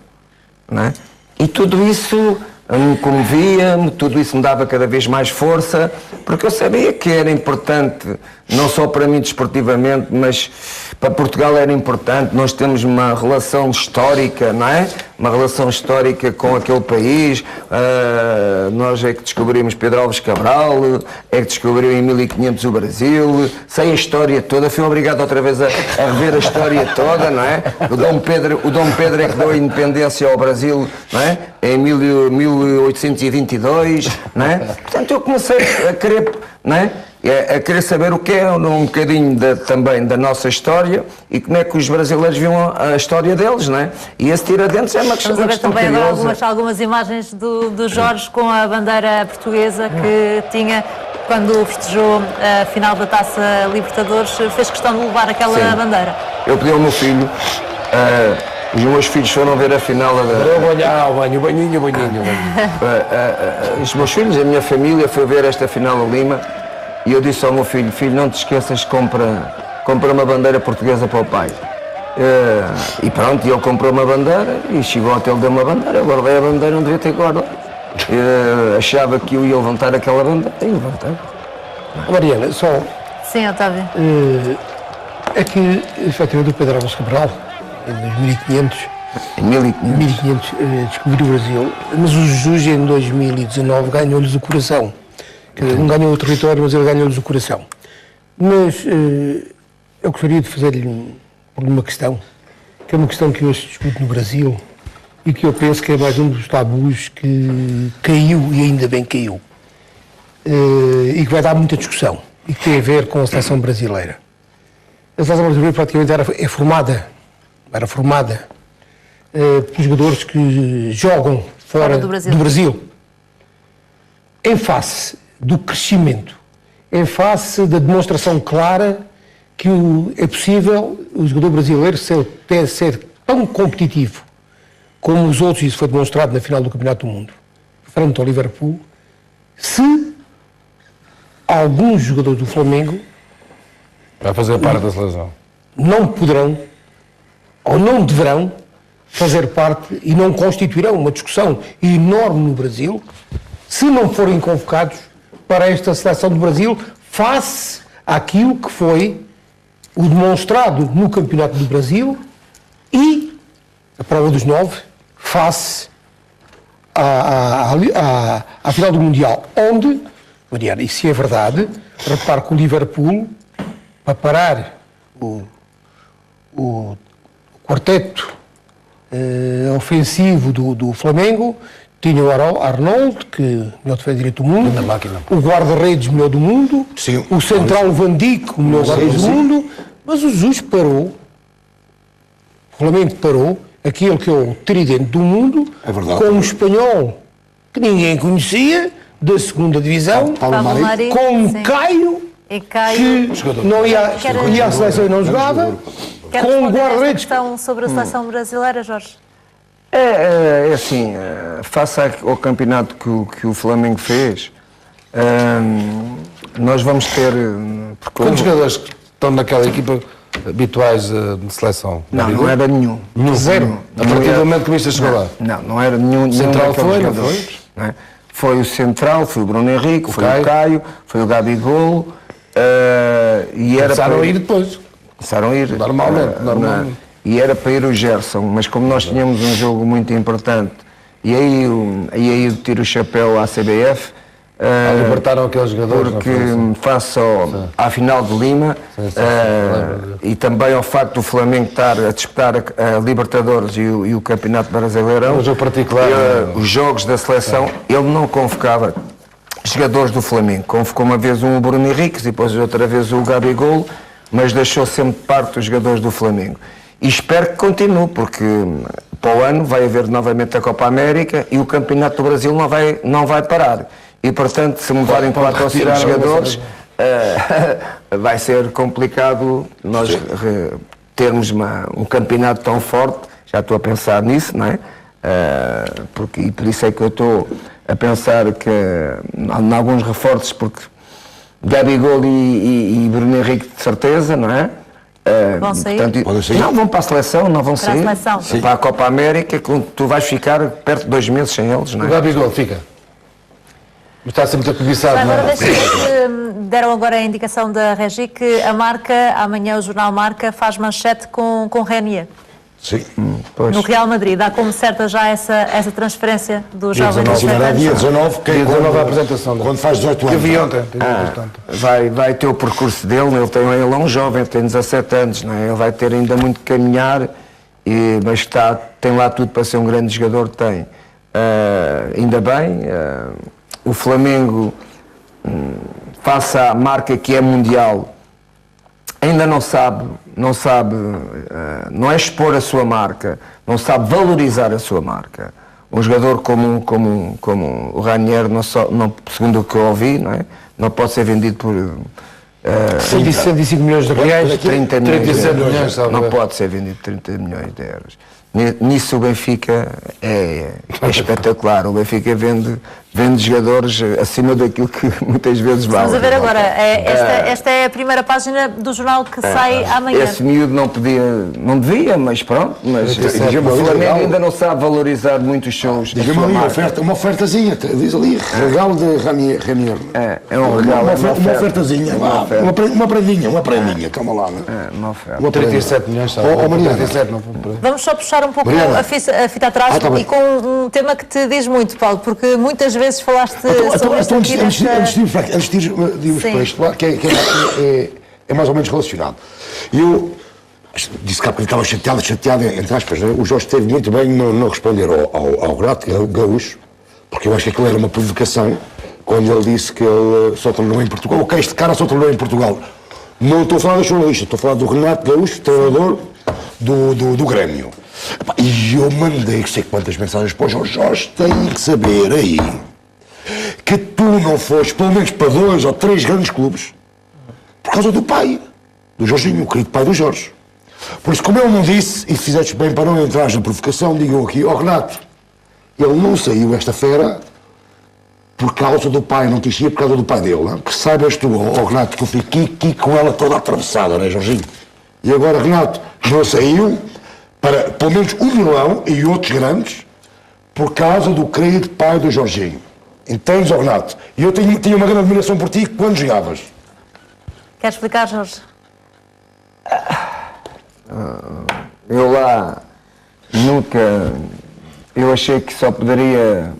Não é? E tudo isso me comovia-me, tudo isso me dava cada vez mais força, porque eu sabia que era importante, não só para mim desportivamente, mas para Portugal era importante. Nós temos uma relação histórica, não é? Uma relação histórica com aquele país. Nós é que descobrimos Pedro Álvares Cabral, é que descobriu em 1500 o Brasil, sei a história toda, fui obrigado outra vez a rever a história toda, não é? O Dom Pedro é que deu a independência ao Brasil, não é? Em 1822, não é? Portanto, eu comecei a querer, não é? A querer saber o que é um bocadinho também da nossa história e como é que os brasileiros viam a história deles, não é? E esse Tiradentes é uma questão também curiosa. algumas imagens do Jorge com a bandeira portuguesa que tinha quando festejou a final da Taça Libertadores, fez questão de levar aquela bandeira. Eu pedi ao meu filho, os meus filhos foram ver a final O banhinho. os meus filhos, a minha família foi ver esta final a Lima. E eu disse ao meu filho, não te esqueças, compra uma bandeira portuguesa para o pai. E pronto, ele comprou uma bandeira e chegou ao hotel, deu uma bandeira, eu guardei a bandeira, não devia ter guardado. Achava que eu ia levantar aquela bandeira e levantei. Mariana, só... Sim, Otávio. É que, efetivamente, o Pedro Álvares Cabral, em 1500 descobriu o Brasil, mas o Jesus em 2019 ganhou-lhes o coração. Não ganhou o território, mas ele ganhou-lhes o coração. Mas eu gostaria de fazer-lhe uma questão, que é uma questão que hoje se discute no Brasil e que eu penso que é mais um dos tabus que caiu e ainda bem caiu. E que vai dar muita discussão e que tem a ver com a seleção brasileira. A seleção brasileira praticamente era formada por jogadores que jogam fora do Brasil. Em face do crescimento, em face da demonstração clara que é possível o jogador brasileiro ser tão competitivo como os outros, isso foi demonstrado na final do Campeonato do Mundo, frente ao Liverpool, se alguns jogadores do Flamengo Vai fazer parte da seleção. não poderão ou não deverão fazer parte e não constituirão uma discussão enorme no Brasil se não forem convocados para esta seleção do Brasil face àquilo que foi o demonstrado no Campeonato do Brasil e a prova dos 9 face à final do Mundial, onde, Mariana, e se é verdade, repare que o Liverpool, para parar o quarteto ofensivo do Flamengo, tinha o Arnold, que melhor defesa direito do mundo, o guarda-redes melhor do mundo, Sim. o central Van Dijk, o melhor guarda-redes do mundo, mas o Jesus parou, o Flamengo parou, aquele que é o tridente do mundo, É verdade. com um espanhol que ninguém conhecia, da segunda divisão, Pablo Mari, com um sim. Caio, E Caio, que não ia à seleção e não jogava, quer com um responder esta guarda-redes. questão sobre a seleção brasileira, Jorge? É assim, face ao campeonato que o Flamengo fez, nós vamos ter... porque Quantos jogadores que estão naquela equipa habituais de seleção? não era nenhum. Zero. A Não partir era- do momento que o Mister chegou lá. Não era nenhum. Central daqueles foi, não jogadores, não é? Foi o Central, foi o Bruno Henrique, foi Caio. o Caio, foi o Gabigol. E era Começaram para a ir depois. Começaram a ir. Normalmente, normalmente. E era para ir o Gerson, mas como nós tínhamos um jogo muito importante, e aí eu tiro o chapéu à CBF. Libertaram aqueles jogadores. Porque não foi? face à final de Lima e também ao facto do Flamengo estar a disputar a Libertadores e o Campeonato Brasileirão, Um jogo particular, os jogos da seleção, ele não convocava jogadores do Flamengo. Convocou uma vez o Bruno Henrique e depois outra vez o Gabigol, mas deixou sempre parte dos jogadores do Flamengo. E espero que continue, porque para o ano vai haver novamente a Copa América e o Campeonato do Brasil não vai parar. E, portanto, se mudarem 4 ou 5 jogadores, vai ser complicado nós termos um campeonato tão forte. Já estou a pensar nisso, não é? E por isso é que eu estou a pensar que em alguns reforços, porque Gabigol e Bruno Henrique de certeza, não é? Vão sair? Portanto, não vão para a seleção, não vão Para a sair. seleção. Sim. Para a Copa América, que tu vais ficar perto de 2 meses sem eles, não O é? Gabigol fica. Mas está sempre muito cobiçado, não Agora é? deram agora a indicação da Regi que a Marca, amanhã o jornal Marca, faz manchete com Renier. Sim. Pois. No Real Madrid, dá como certa já essa transferência do jovem de 17 Assinará dia anos? 19, que é Dia 19 a quando- apresentação dele. Quando faz 18 Eu anos. vi ontem. Portanto. Vai ter o percurso dele, ele é um jovem, tem 17 anos, não é? Ele vai ter ainda muito que caminhar, mas tem lá tudo para ser um grande jogador, tem. Ainda bem, o Flamengo, face à Marca que é mundial, ainda não sabe, não é expor a sua marca, não sabe valorizar a sua marca. Um jogador como o Ranieri, segundo o que eu ouvi, não é? Não pode ser vendido por 105 milhões de reais. 30 milhões de 37 euros. milhões, Não talvez. pode ser vendido 30 milhões de euros. Nisso o Benfica é espetacular. O Benfica vende jogadores acima daquilo que muitas vezes vale. Vamos a ver agora, esta é a primeira página do jornal que sai amanhã. Esse miúdo não devia, mas pronto. Mas Diga-me o ali, Flamengo regalo. ainda não sabe valorizar muito os seus. Diga-me ali, uma ofertazinha, diz ali, regalo de Ranier. É um regalo, Uma ofertazinha, oferta. uma prendinha, calma lá, não é? Uma oferta. Uma prendinha. 37 milhões, sabe? Oh, Mariana. 37, não foi por aí. Vamos só puxar um pouco Mariana. a fita atrás Tá bem. e com um tema que te diz muito, Paulo, porque muitas vezes falaste sobre isto aqui Antes de irmos nesta... para isto, Sim. que é mais ou menos relacionado. E eu disse que há bocadinho estava chateado, entre aspas, né? O Jorge esteve muito bem não responder ao Renato Gaúcho, porque eu acho que aquilo era uma provocação, quando ele disse que ele só treinou em Portugal. Ok, este cara só treinou em Portugal. Não estou a falar dos jornalistas, estou a falar do Renato Gaúcho, treinador do Grêmio. E eu mandei sei quantas mensagens para o Jorge. Jorge, tem que saber aí que tu não foste pelo menos para 2 ou 3 grandes clubes por causa do pai, do Jorginho, o querido pai do Jorge. Por isso, como ele não disse, e fizeste bem para não entrar na provocação, digo aqui, Renato, ele não saiu esta fera por causa do pai, não quis ir por causa do pai dele. Hein? Que saibas tu, Renato, que eu fiquei aqui com ela toda atravessada, não é, Jorginho? E agora, Renato, não saiu para pelo menos 1 milhão e outros grandes por causa do querido pai do Jorginho. Entendes, Renato? E eu tinha uma grande admiração por ti quando jogavas. Queres explicar, Jorge? Eu lá nunca. Eu achei que só poderia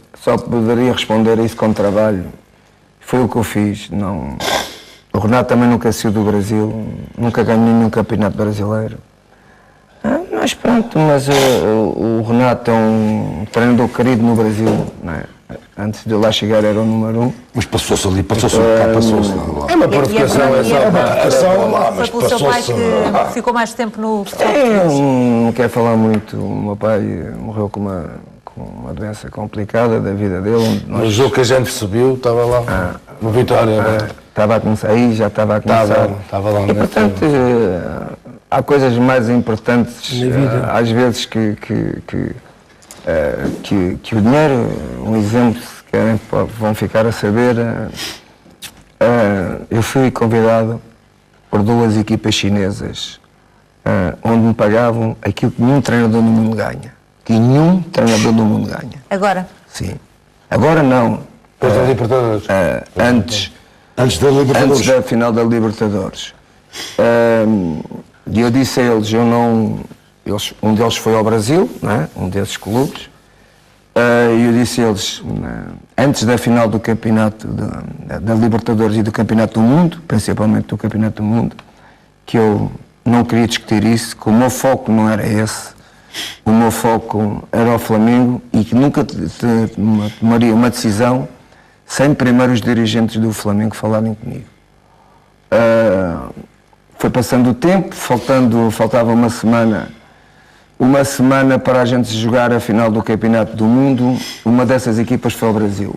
responder a isso com trabalho. Foi o que eu fiz. Não, o Renato também nunca saiu do Brasil, nunca ganhou nenhum campeonato brasileiro. Mas pronto, o Renato é um treinador querido no Brasil, não é? Antes de eu lá chegar era o número 1. Mas passou-se ali, passou-se. É uma provocação, é só uma provocação lá, mas foi pelo seu pai passou-se. que ficou mais tempo no futebol Eu português. não quero falar muito. O meu pai morreu com uma doença complicada da vida dele. No jogo que a gente subiu, estava lá no Vitória. Né? Estava a começar aí, já estava a começar. Estava lá. E portanto, há coisas mais importantes às vezes que o dinheiro. Um exemplo, se querem, vão ficar a saber. Eu fui convidado por 2 equipas chinesas onde me pagavam aquilo que nenhum treinador do mundo ganha. Que nenhum treinador do mundo ganha. Agora? Sim. Agora não. Depois da Libertadores. Antes da Libertadores. Antes da final da Libertadores. E eu disse a eles, um deles foi ao Brasil, não é? Um desses clubes, e eu disse a eles, antes da final do campeonato da Libertadores e do Campeonato do Mundo, principalmente do Campeonato do Mundo, que eu não queria discutir isso, que o meu foco não era esse, o meu foco era o Flamengo e que nunca tomaria uma decisão sem primeiro os dirigentes do Flamengo falarem comigo. Foi passando o tempo, faltava uma semana para a gente jogar a final do Campeonato do Mundo. Uma dessas equipas foi ao Brasil.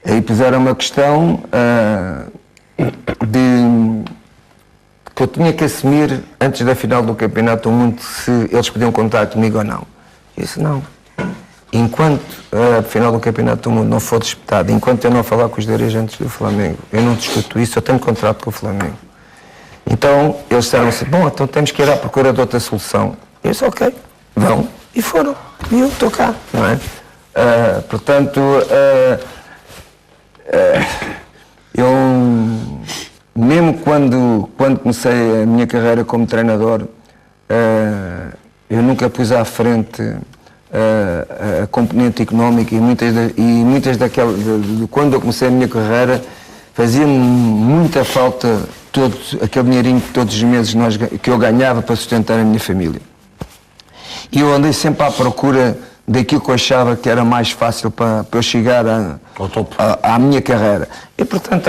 Aí puseram uma questão que eu tinha que assumir antes da final do Campeonato do Mundo se eles podiam contar comigo ou não. Eu disse não. Enquanto a final do Campeonato do Mundo não for disputada, enquanto eu não falar com os dirigentes do Flamengo, eu não discuto isso, eu tenho contrato com o Flamengo. Então, eles disseram assim, bom, então temos que ir à procura de outra solução. Eu disse, ok, vão. E foram. E eu estou cá, não é? Portanto, eu, mesmo quando comecei a minha carreira como treinador, eu nunca pus à frente a componente económica e muitas daquelas, quando eu comecei a minha carreira, fazia-me muita falta aquele dinheirinho que todos os meses que eu ganhava para sustentar a minha família. E eu andei sempre à procura daquilo que eu achava que era mais fácil para eu chegar à minha carreira. E portanto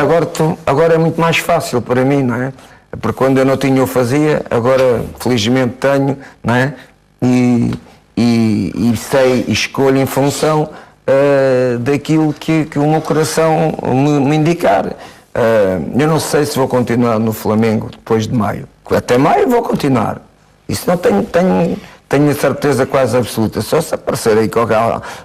agora é muito mais fácil para mim, não é? Porque quando eu não tinha eu fazia, agora felizmente tenho, não é? E sei e escolho em função daquilo que o meu coração me indicar. Eu não sei se vou continuar no Flamengo depois de maio. Até maio vou continuar. Isso não tenho a certeza quase absoluta. Só se aparecer aí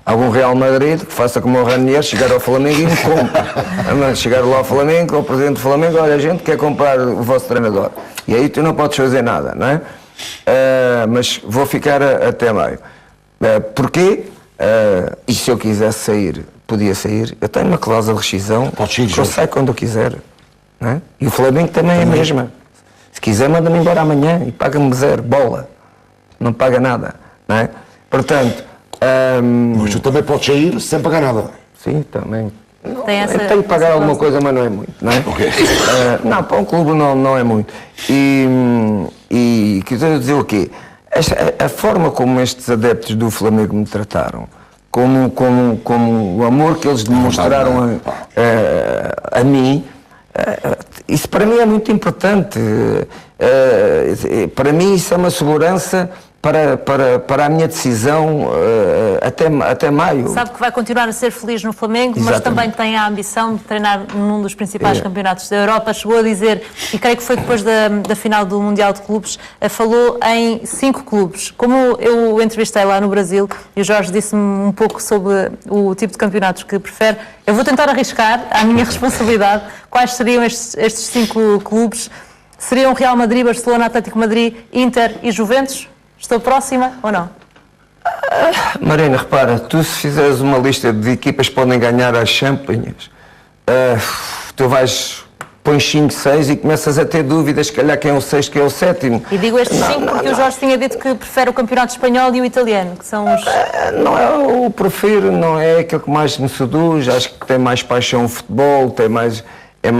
algum Real Madrid que faça como o Ranieri, chegar ao Flamengo e me compre. Chegar lá ao Flamengo, ao presidente do Flamengo, olha, a gente quer comprar o vosso treinador. E aí tu não podes fazer nada, não é? Mas vou ficar até maio. Porquê? E se eu quisesse sair, podia sair. Eu tenho uma cláusula de rescisão, que eu saio quando eu quiser. Não é? E o Flamengo também é a mesma. Se quiser, manda-me embora amanhã e paga-me 0, bola. Não paga nada. Não é? Portanto... Mas tu também podes sair sem pagar nada. Sim, também. Tem essa, Eu tenho que pagar alguma coisa, mas não é muito, não é? Não, para um clube não é muito. E quero dizer o quê? A forma como estes adeptos do Flamengo me trataram, como o amor que eles demonstraram a mim, isso para mim é muito importante. Para mim isso é uma segurança para a minha decisão até maio. Sabe que vai continuar a ser feliz no Flamengo, mas Exatamente. também tem a ambição de treinar num dos principais campeonatos da Europa. Chegou a dizer, e creio que foi depois da final do Mundial de Clubes, falou em 5 clubes. Como eu o entrevistei lá no Brasil, e o Jorge disse-me um pouco sobre o tipo de campeonatos que prefere, eu vou tentar arriscar, à minha responsabilidade, quais seriam estes 5 clubes. Seriam Real Madrid, Barcelona, Atlético Madrid, Inter e Juventus? Estou próxima ou não? Marina, repara, tu se fizeres uma lista de equipas que podem ganhar as Champions, tu pões 5, 6 e começas a ter dúvidas, se calhar quem é o sexto, quem é o sétimo. E digo estes 5 porque o Jorge tinha dito que prefere o campeonato espanhol e o italiano, que são os... Não é o prefiro, não é aquilo que mais me seduz, acho que tem mais paixão o futebol, é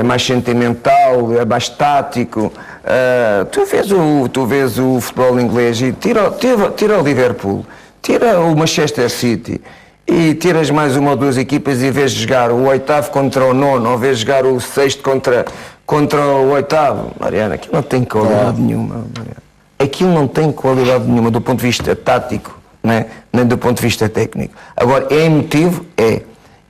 mais sentimental, é mais tático. Tu vês o futebol inglês e tira o Liverpool, tira o Manchester City e tiras mais uma ou duas equipas e vês jogar o 8º contra o 9º, ou vês jogar o 6º contra o 8º. Mariana, aquilo não tem qualidade nenhuma. Mariana. Aquilo não tem qualidade nenhuma do ponto de vista tático, né? Nem do ponto de vista técnico. Agora, é emotivo?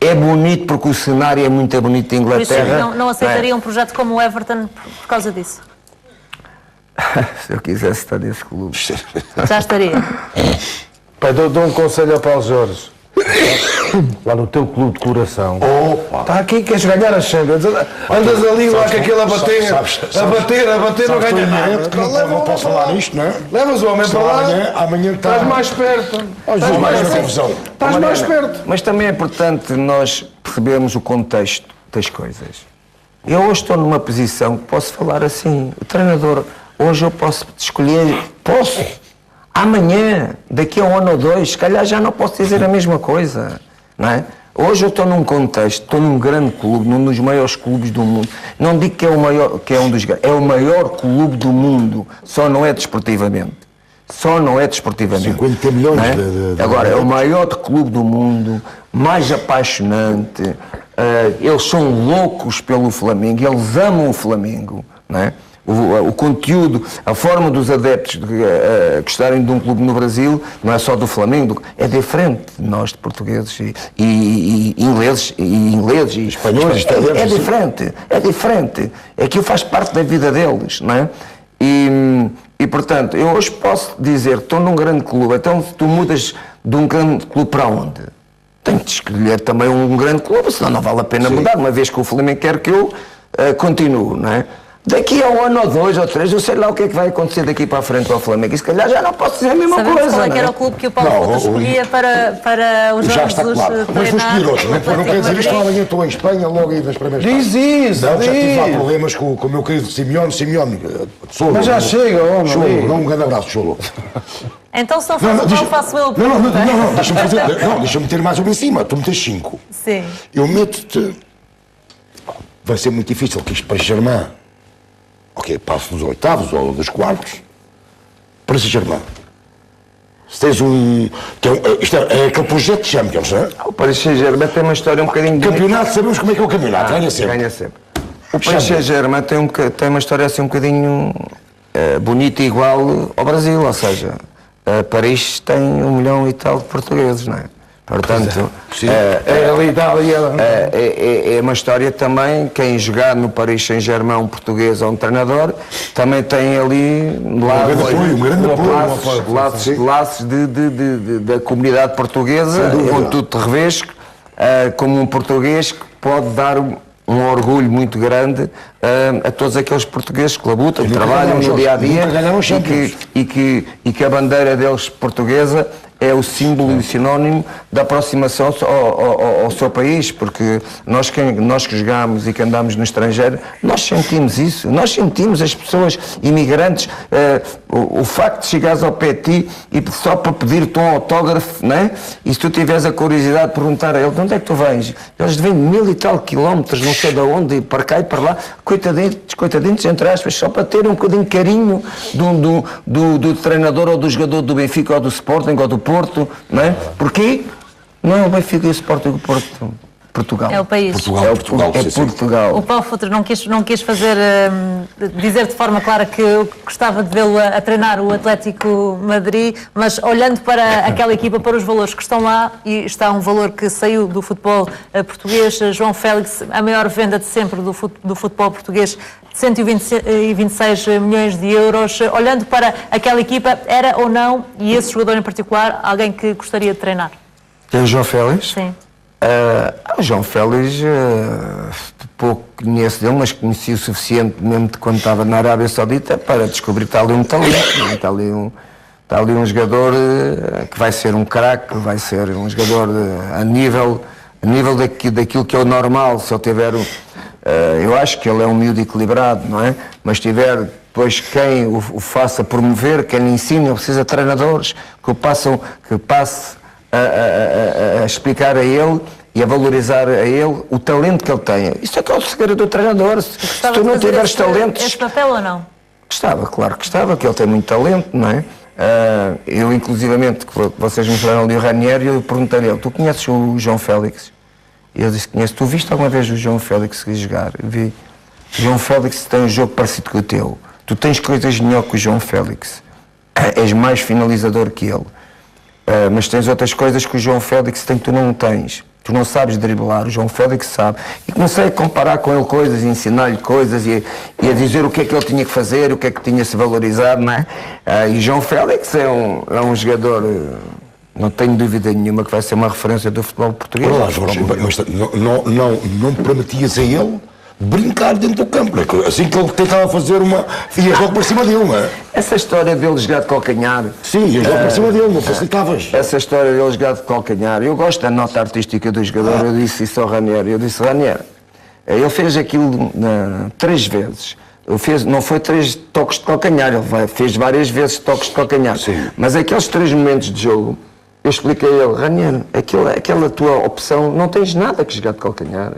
É bonito porque o cenário é muito bonito em Por isso Inglaterra. não aceitaria um projeto como o Everton por causa disso? Se eu quisesse estar nesse clube. Já estaria. Pai, dou um conselho ao Paulo Jorge. Lá no teu clube de coração. Está aqui, queres ganhar a Champions. Andas ali lá com aquele a bater, não ganha nada. Não posso falar nisto, não é? Levas o homem para lá, Amanhã está. estás mais perto. Estás mais na confusão. Estás mais perto. Mas também é importante nós percebermos o contexto das coisas. Eu hoje estou numa posição que posso falar assim, o treinador, hoje eu posso escolher, amanhã, daqui a um ano ou 2, se calhar já não posso dizer a mesma coisa, não é? Hoje eu estou num contexto, estou num grande clube, num dos maiores clubes do mundo. Não digo que é o maior, é o maior clube do mundo, só não é desportivamente. 50 milhões não é? de Agora, é o maior clube do mundo, mais apaixonante. Eles são loucos pelo Flamengo, eles amam o Flamengo, não é? O conteúdo, a forma dos adeptos gostarem de um clube no Brasil, não é só do Flamengo, é diferente de nós, de portugueses e ingleses e espanhóis. É diferente. Aquilo faz parte da vida deles, não é? E portanto, eu hoje posso dizer, estou num grande clube, então tu mudas de um grande clube para onde? Tenho de escolher também um grande clube, senão não vale a pena mudar, uma vez que o Flamengo quer que eu continue, não é? Daqui a um ano ou 2 ou 3, eu sei lá o que é que vai acontecer daqui para a frente ao Flamengo. E se calhar já não posso dizer a mesma Sabemos coisa. qual é que não era o clube que o Paulo Couto escolhia para o Já Jorge está Jesus claro. Mas vou treinar escolher outro. o Não quer Atlético dizer isto, Madrid. amanhã estou em Espanha, logo aí nas primeiras Diz isso, Não, já tive lá diz. problemas com o meu querido Simeone, Solo. Mas já chega, homem. Solo, um grande abraço, Solo. Então se não faz o Paulo, faço eu. Não, deixa-me meter mais uma em cima. Tu metes 5. Sim. Eu meto-te. Vai ser muito difícil que isto para Germain. Ok, passo dos oitavos ou dos quartos. Para Germain. Se tens isto é aquele projeto de Champions, não é? O Paris Saint-Germain tem uma história um bocadinho... Campeonato, sabemos como é que é o campeonato. Ganha sempre. Ganha sempre. O Paris Saint-Germain tem uma história assim um bocadinho bonita e igual ao Brasil, ou seja, Paris tem 1 milhão e tal de portugueses, não é? Portanto, é uma história também, quem jogar no Paris Saint-Germain, um português ou um treinador, também tem ali laços da comunidade portuguesa, onde tu te revês como um português que pode dar um orgulho muito grande a todos aqueles portugueses que labutam, que trabalham no dia a dia e que a bandeira deles portuguesa é o símbolo e o sinónimo da aproximação ao seu país, porque nós que jogamos e que andamos no estrangeiro, nós sentimos isso, nós sentimos as pessoas imigrantes, o facto de chegares ao pé de ti e só para pedir-te um autógrafo, não é? E se tu tiveres a curiosidade de perguntar a ele, de onde é que tu vens? Eles vêm 1000 e tal quilómetros, não sei de onde, e para cá e para lá, coitadinhos, entre aspas, só para ter um bocadinho de carinho do treinador ou do jogador do Benfica ou do Sporting ou do Porto, não é? Porquê? Não é o Benfica e o Sporting do Porto. Portugal. É o país. Portugal. Portugal. O Paulo Futre não quis dizer de forma clara que gostava de vê-lo a treinar o Atlético Madrid, mas olhando para aquela equipa, para os valores que estão lá, e está um valor que saiu do futebol português, João Félix, a maior venda de sempre do futebol português, 126 milhões de euros. Olhando para aquela equipa, era ou não, e esse jogador em particular, alguém que gostaria de treinar? É o João Félix? Sim. O João Félix, pouco conheço dele, mas conheci o suficiente mesmo de quando estava na Arábia Saudita para descobrir que está ali um talento, está ali um jogador que vai ser um craque, vai ser um jogador a nível daquilo que é o normal, se ele tiver, eu acho que ele é um miúdo equilibrado, não é? Mas tiver depois quem o faça promover, quem lhe ensine, ele precisa de treinadores que passe a explicar a ele e a valorizar a ele o talento que ele tem. Isto é que é o segredo do treinador. Se tu não tiveres talentos... Esse papel ou não? Claro que gostava, que ele tem muito talento, não é? Eu, inclusivamente, que vocês me falaram ali o Ranieri, eu perguntei-lhe, tu conheces o João Félix? E ele disse, conheço. Tu viste alguma vez o João Félix jogar? Eu vi. O João Félix tem um jogo parecido com o teu. Tu tens coisas melhor que o João Félix. És mais finalizador que ele. Mas tens outras coisas que o João Félix tem que tu não tens. Tu não sabes driblar, o João Félix sabe. E comecei a comparar com ele coisas, ensinar-lhe coisas e a dizer o que é que ele tinha que fazer, o que é que tinha que se valorizar, não é? E o João Félix é um jogador, não tenho dúvida nenhuma que vai ser uma referência do futebol português. Olá, Jorge, mas não prometias a ele brincar dentro do campo, não é? Assim que ele tentava fazer ia logo para cima dele, não é? Essa história dele jogar de calcanhar... Sim, ia logo para cima dele, não facilitavas. Essa história dele jogar de calcanhar, eu gosto da nota artística do jogador, eu disse isso ao Ranieri, ele fez aquilo 3 vezes. Não foi 3 toques de calcanhar, ele fez várias vezes toques de calcanhar. Sim. Mas aqueles 3 momentos de jogo, eu expliquei a ele, Ranieri, aquela tua opção, não tens nada que jogar de calcanhar.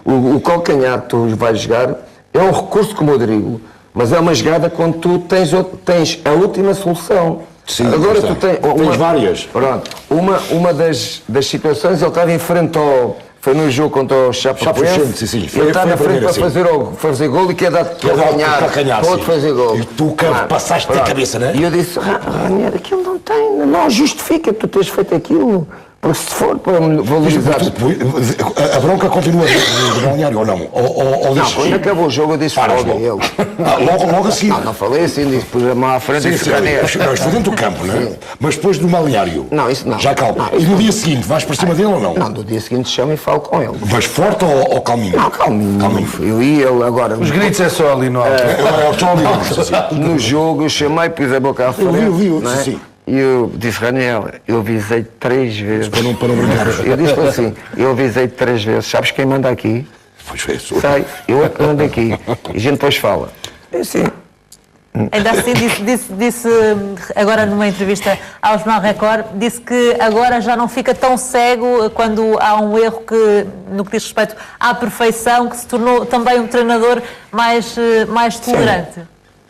O calcanhar que tu vais jogar é um recurso como o drible, mas é uma jogada quando tu tens a última solução. Sim, agora tu tens várias. Pronto, uma das situações, ele estava em frente foi no jogo contra o Chapecoense, sim. Ele estava em frente para fazer gol e quer dar calcanhar, pode fazer gol. E tu passaste a cabeça, não é? E eu disse, Ranieri, aquilo não justifica tu teres feito aquilo. Porque se for para valorizar... A bronca continua de balneário ou não? Ou não, quando acabou o jogo eu disse logo a ele. Logo a seguir? Não falei assim, disse, pus a mão à frente e disse Ranieri. Não, isto foi dentro do campo, não é? Mas depois do balneário? Não, isso não. Já calma. E no dia seguinte, vais para cima dele ou não? Não, no dia seguinte chamo e falo com ele. Mas forte ou calminho? Não, calminho. Eu e ele agora... Os gritos é só ali no alto. É só ali. No jogo eu chamei, pus a boca à frente. Eu vi, sim. E eu disse, Ranieri, eu visei 3 vezes. Para não brincar. Eu disse assim, eu visei 3 vezes. Sabes quem manda aqui? Pois é, Sei, eu é que mando aqui. E a gente depois fala. É assim. Ainda assim disse agora numa entrevista ao Jornal Record, disse que agora já não fica tão cego quando há um erro que, no que diz respeito à perfeição, que se tornou também um treinador mais tolerante.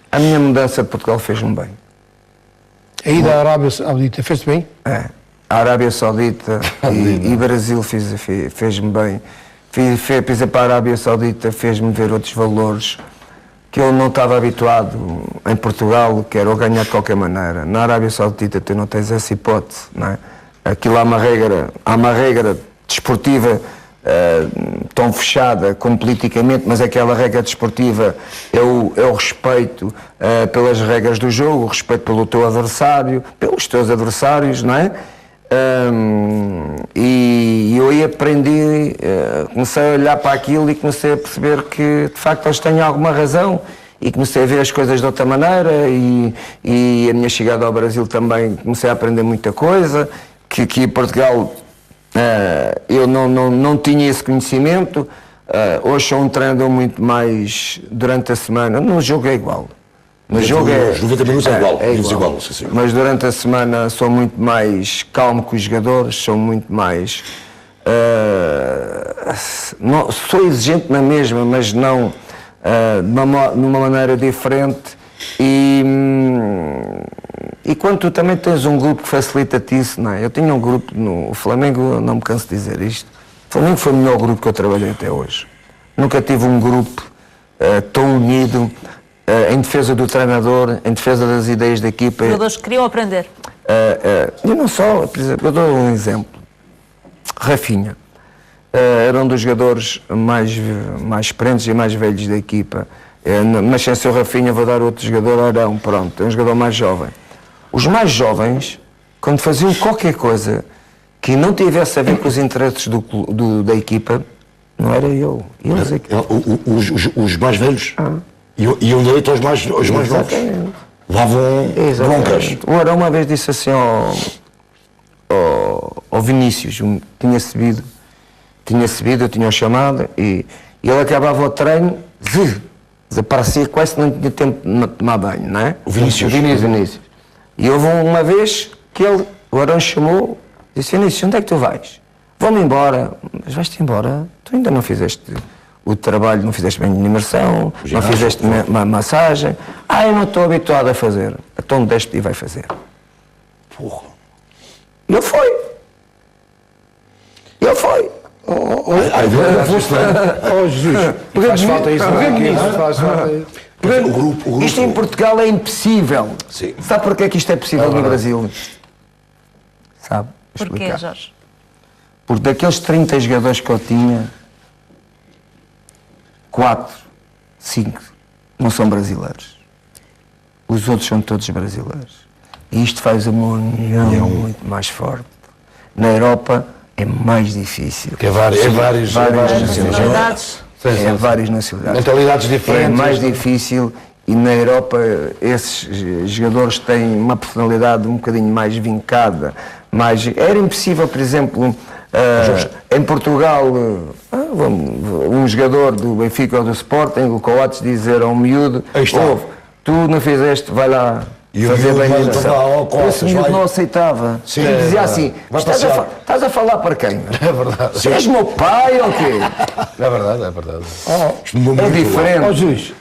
A minha mudança de Portugal fez-me bem. A ida à Arábia Saudita fez-te bem? A Arábia Saudita e Brasil fez-me bem. Fiz para a Arábia Saudita, fez-me ver outros valores que eu não estava habituado em Portugal, que era o ganhar de qualquer maneira. Na Arábia Saudita tu não tens essa hipótese, não é? Aquilo há uma regra desportiva tão fechada como politicamente, mas aquela regra desportiva é o respeito pelas regras do jogo, o respeito pelo teu adversário, pelos teus adversários, não é? E eu aí aprendi, comecei a olhar para aquilo e comecei a perceber que de facto eles têm alguma razão e comecei a ver as coisas de outra maneira e a minha chegada ao Brasil também comecei a aprender muita coisa, que aqui em Portugal eu não tinha esse conhecimento. Hoje sou um treinador muito mais durante a semana. No jogo é igual. No jogo Os 90 minutos é igual. Sim. Mas durante a semana sou muito mais calmo com os jogadores, sou muito mais... sou exigente na mesma, mas não numa maneira diferente. E quando tu também tens um grupo que facilita-te isso, não é? Eu tinha um grupo no Flamengo, não me canso de dizer isto, o Flamengo foi o melhor grupo que eu trabalhei até hoje. Nunca tive um grupo tão unido, em defesa do treinador, em defesa das ideias da equipa. Os jogadores queriam aprender. E não só, por exemplo, eu dou um exemplo. Rafinha era um dos jogadores mais experientes e mais velhos da equipa. Mas sem ser o Rafinha vou dar outro jogador, Arão, pronto, é um jogador mais jovem. Os mais jovens, quando faziam qualquer coisa que não tivesse a ver com os interesses da equipa, não era eu. Os mais velhos iam direito aos mais novos. Levavam broncas. O Arão uma vez disse assim ao Vinícius, tinha subido, eu tinha o chamado e ele acabava o treino, desaparecia, quase não tinha tempo de tomar banho, não é? O Vinícius. E houve uma vez que o Arão chamou, disse: Vinícius, onde é que tu vais? Vou-me embora. Mas vais-te embora? Tu ainda não fizeste o trabalho, não fizeste bem de imersão, não fizeste massagem. Eu não estou habituado a fazer. Então deste e vai fazer. Porra. Ele foi. Jesus. Faz falta isso, não é? Faz falta isso. O grupo. Isto em Portugal é impossível. Sim. Sabe porquê que isto é possível no Brasil? Sabe? Vou Porquê, explicar. Jorge? Porque daqueles 30 jogadores que eu tinha, 4, 5 não são brasileiros. Os outros são todos brasileiros. E isto faz uma união muito mais forte. Na Europa é mais difícil. Que é várias nacionalidades. É várias nacionalidades. Mentalidades diferentes. É mais difícil e na Europa esses jogadores têm uma personalidade um bocadinho mais vincada. Era impossível, por exemplo, em Portugal, um jogador do Benfica ou do Sporting, o Coates, dizer a um miúdo: tu não fizeste, vai lá fazer bem a imersão. Esse miúdo não aceitava. Sim, ele dizia assim: estás a falar para quem? É verdade. És meu pai ou quê? É verdade. É diferente. Jesus,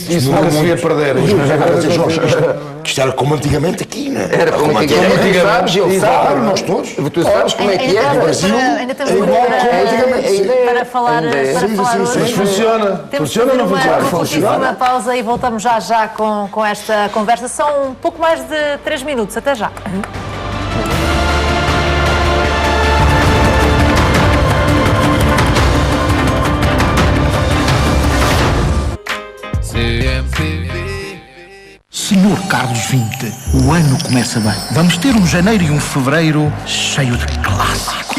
Isso nunca se ia perder. Isto era como antigamente aqui, não é? Era como antigamente. Ele sabe, nós todos. Tu sabes como é que era. Ainda temos muito para falar hoje. Mas funciona. Temos Funciona ou não funciona? uma curtíssima pausa e voltamos já com esta conversa. São um pouco mais de 3 minutos. Até já. Senhor Carlos XX, o ano começa bem. Vamos ter um janeiro e um fevereiro cheio de clássicos.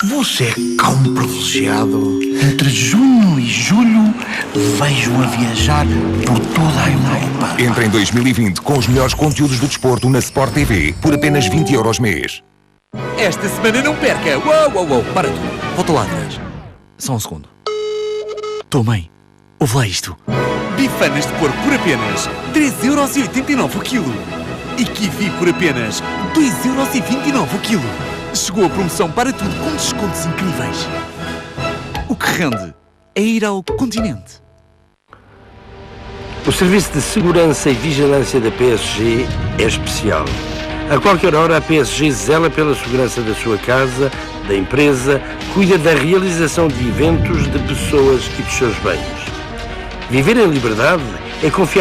Você é cá um privilegiado. Entre junho e julho, vejo-o a viajar por toda a Europa. Entra em 2020 com os melhores conteúdos do desporto na Sport TV por apenas 20 € mês. Esta semana não perca! Uou, para tudo. Volta lá atrás. Só um segundo. Mãe, ouve lá isto. Bifanas de porco por apenas 3,89€ o quilo. E kiwi por apenas 2,29€ o quilo. Chegou a promoção para tudo com descontos incríveis. O que rende é ir ao continente. O Serviço de Segurança e Vigilância da PSG é especial. A qualquer hora a PSG zela pela segurança da sua casa, da empresa, cuida da realização de eventos, de pessoas e dos seus bens. Viver em liberdade é confiar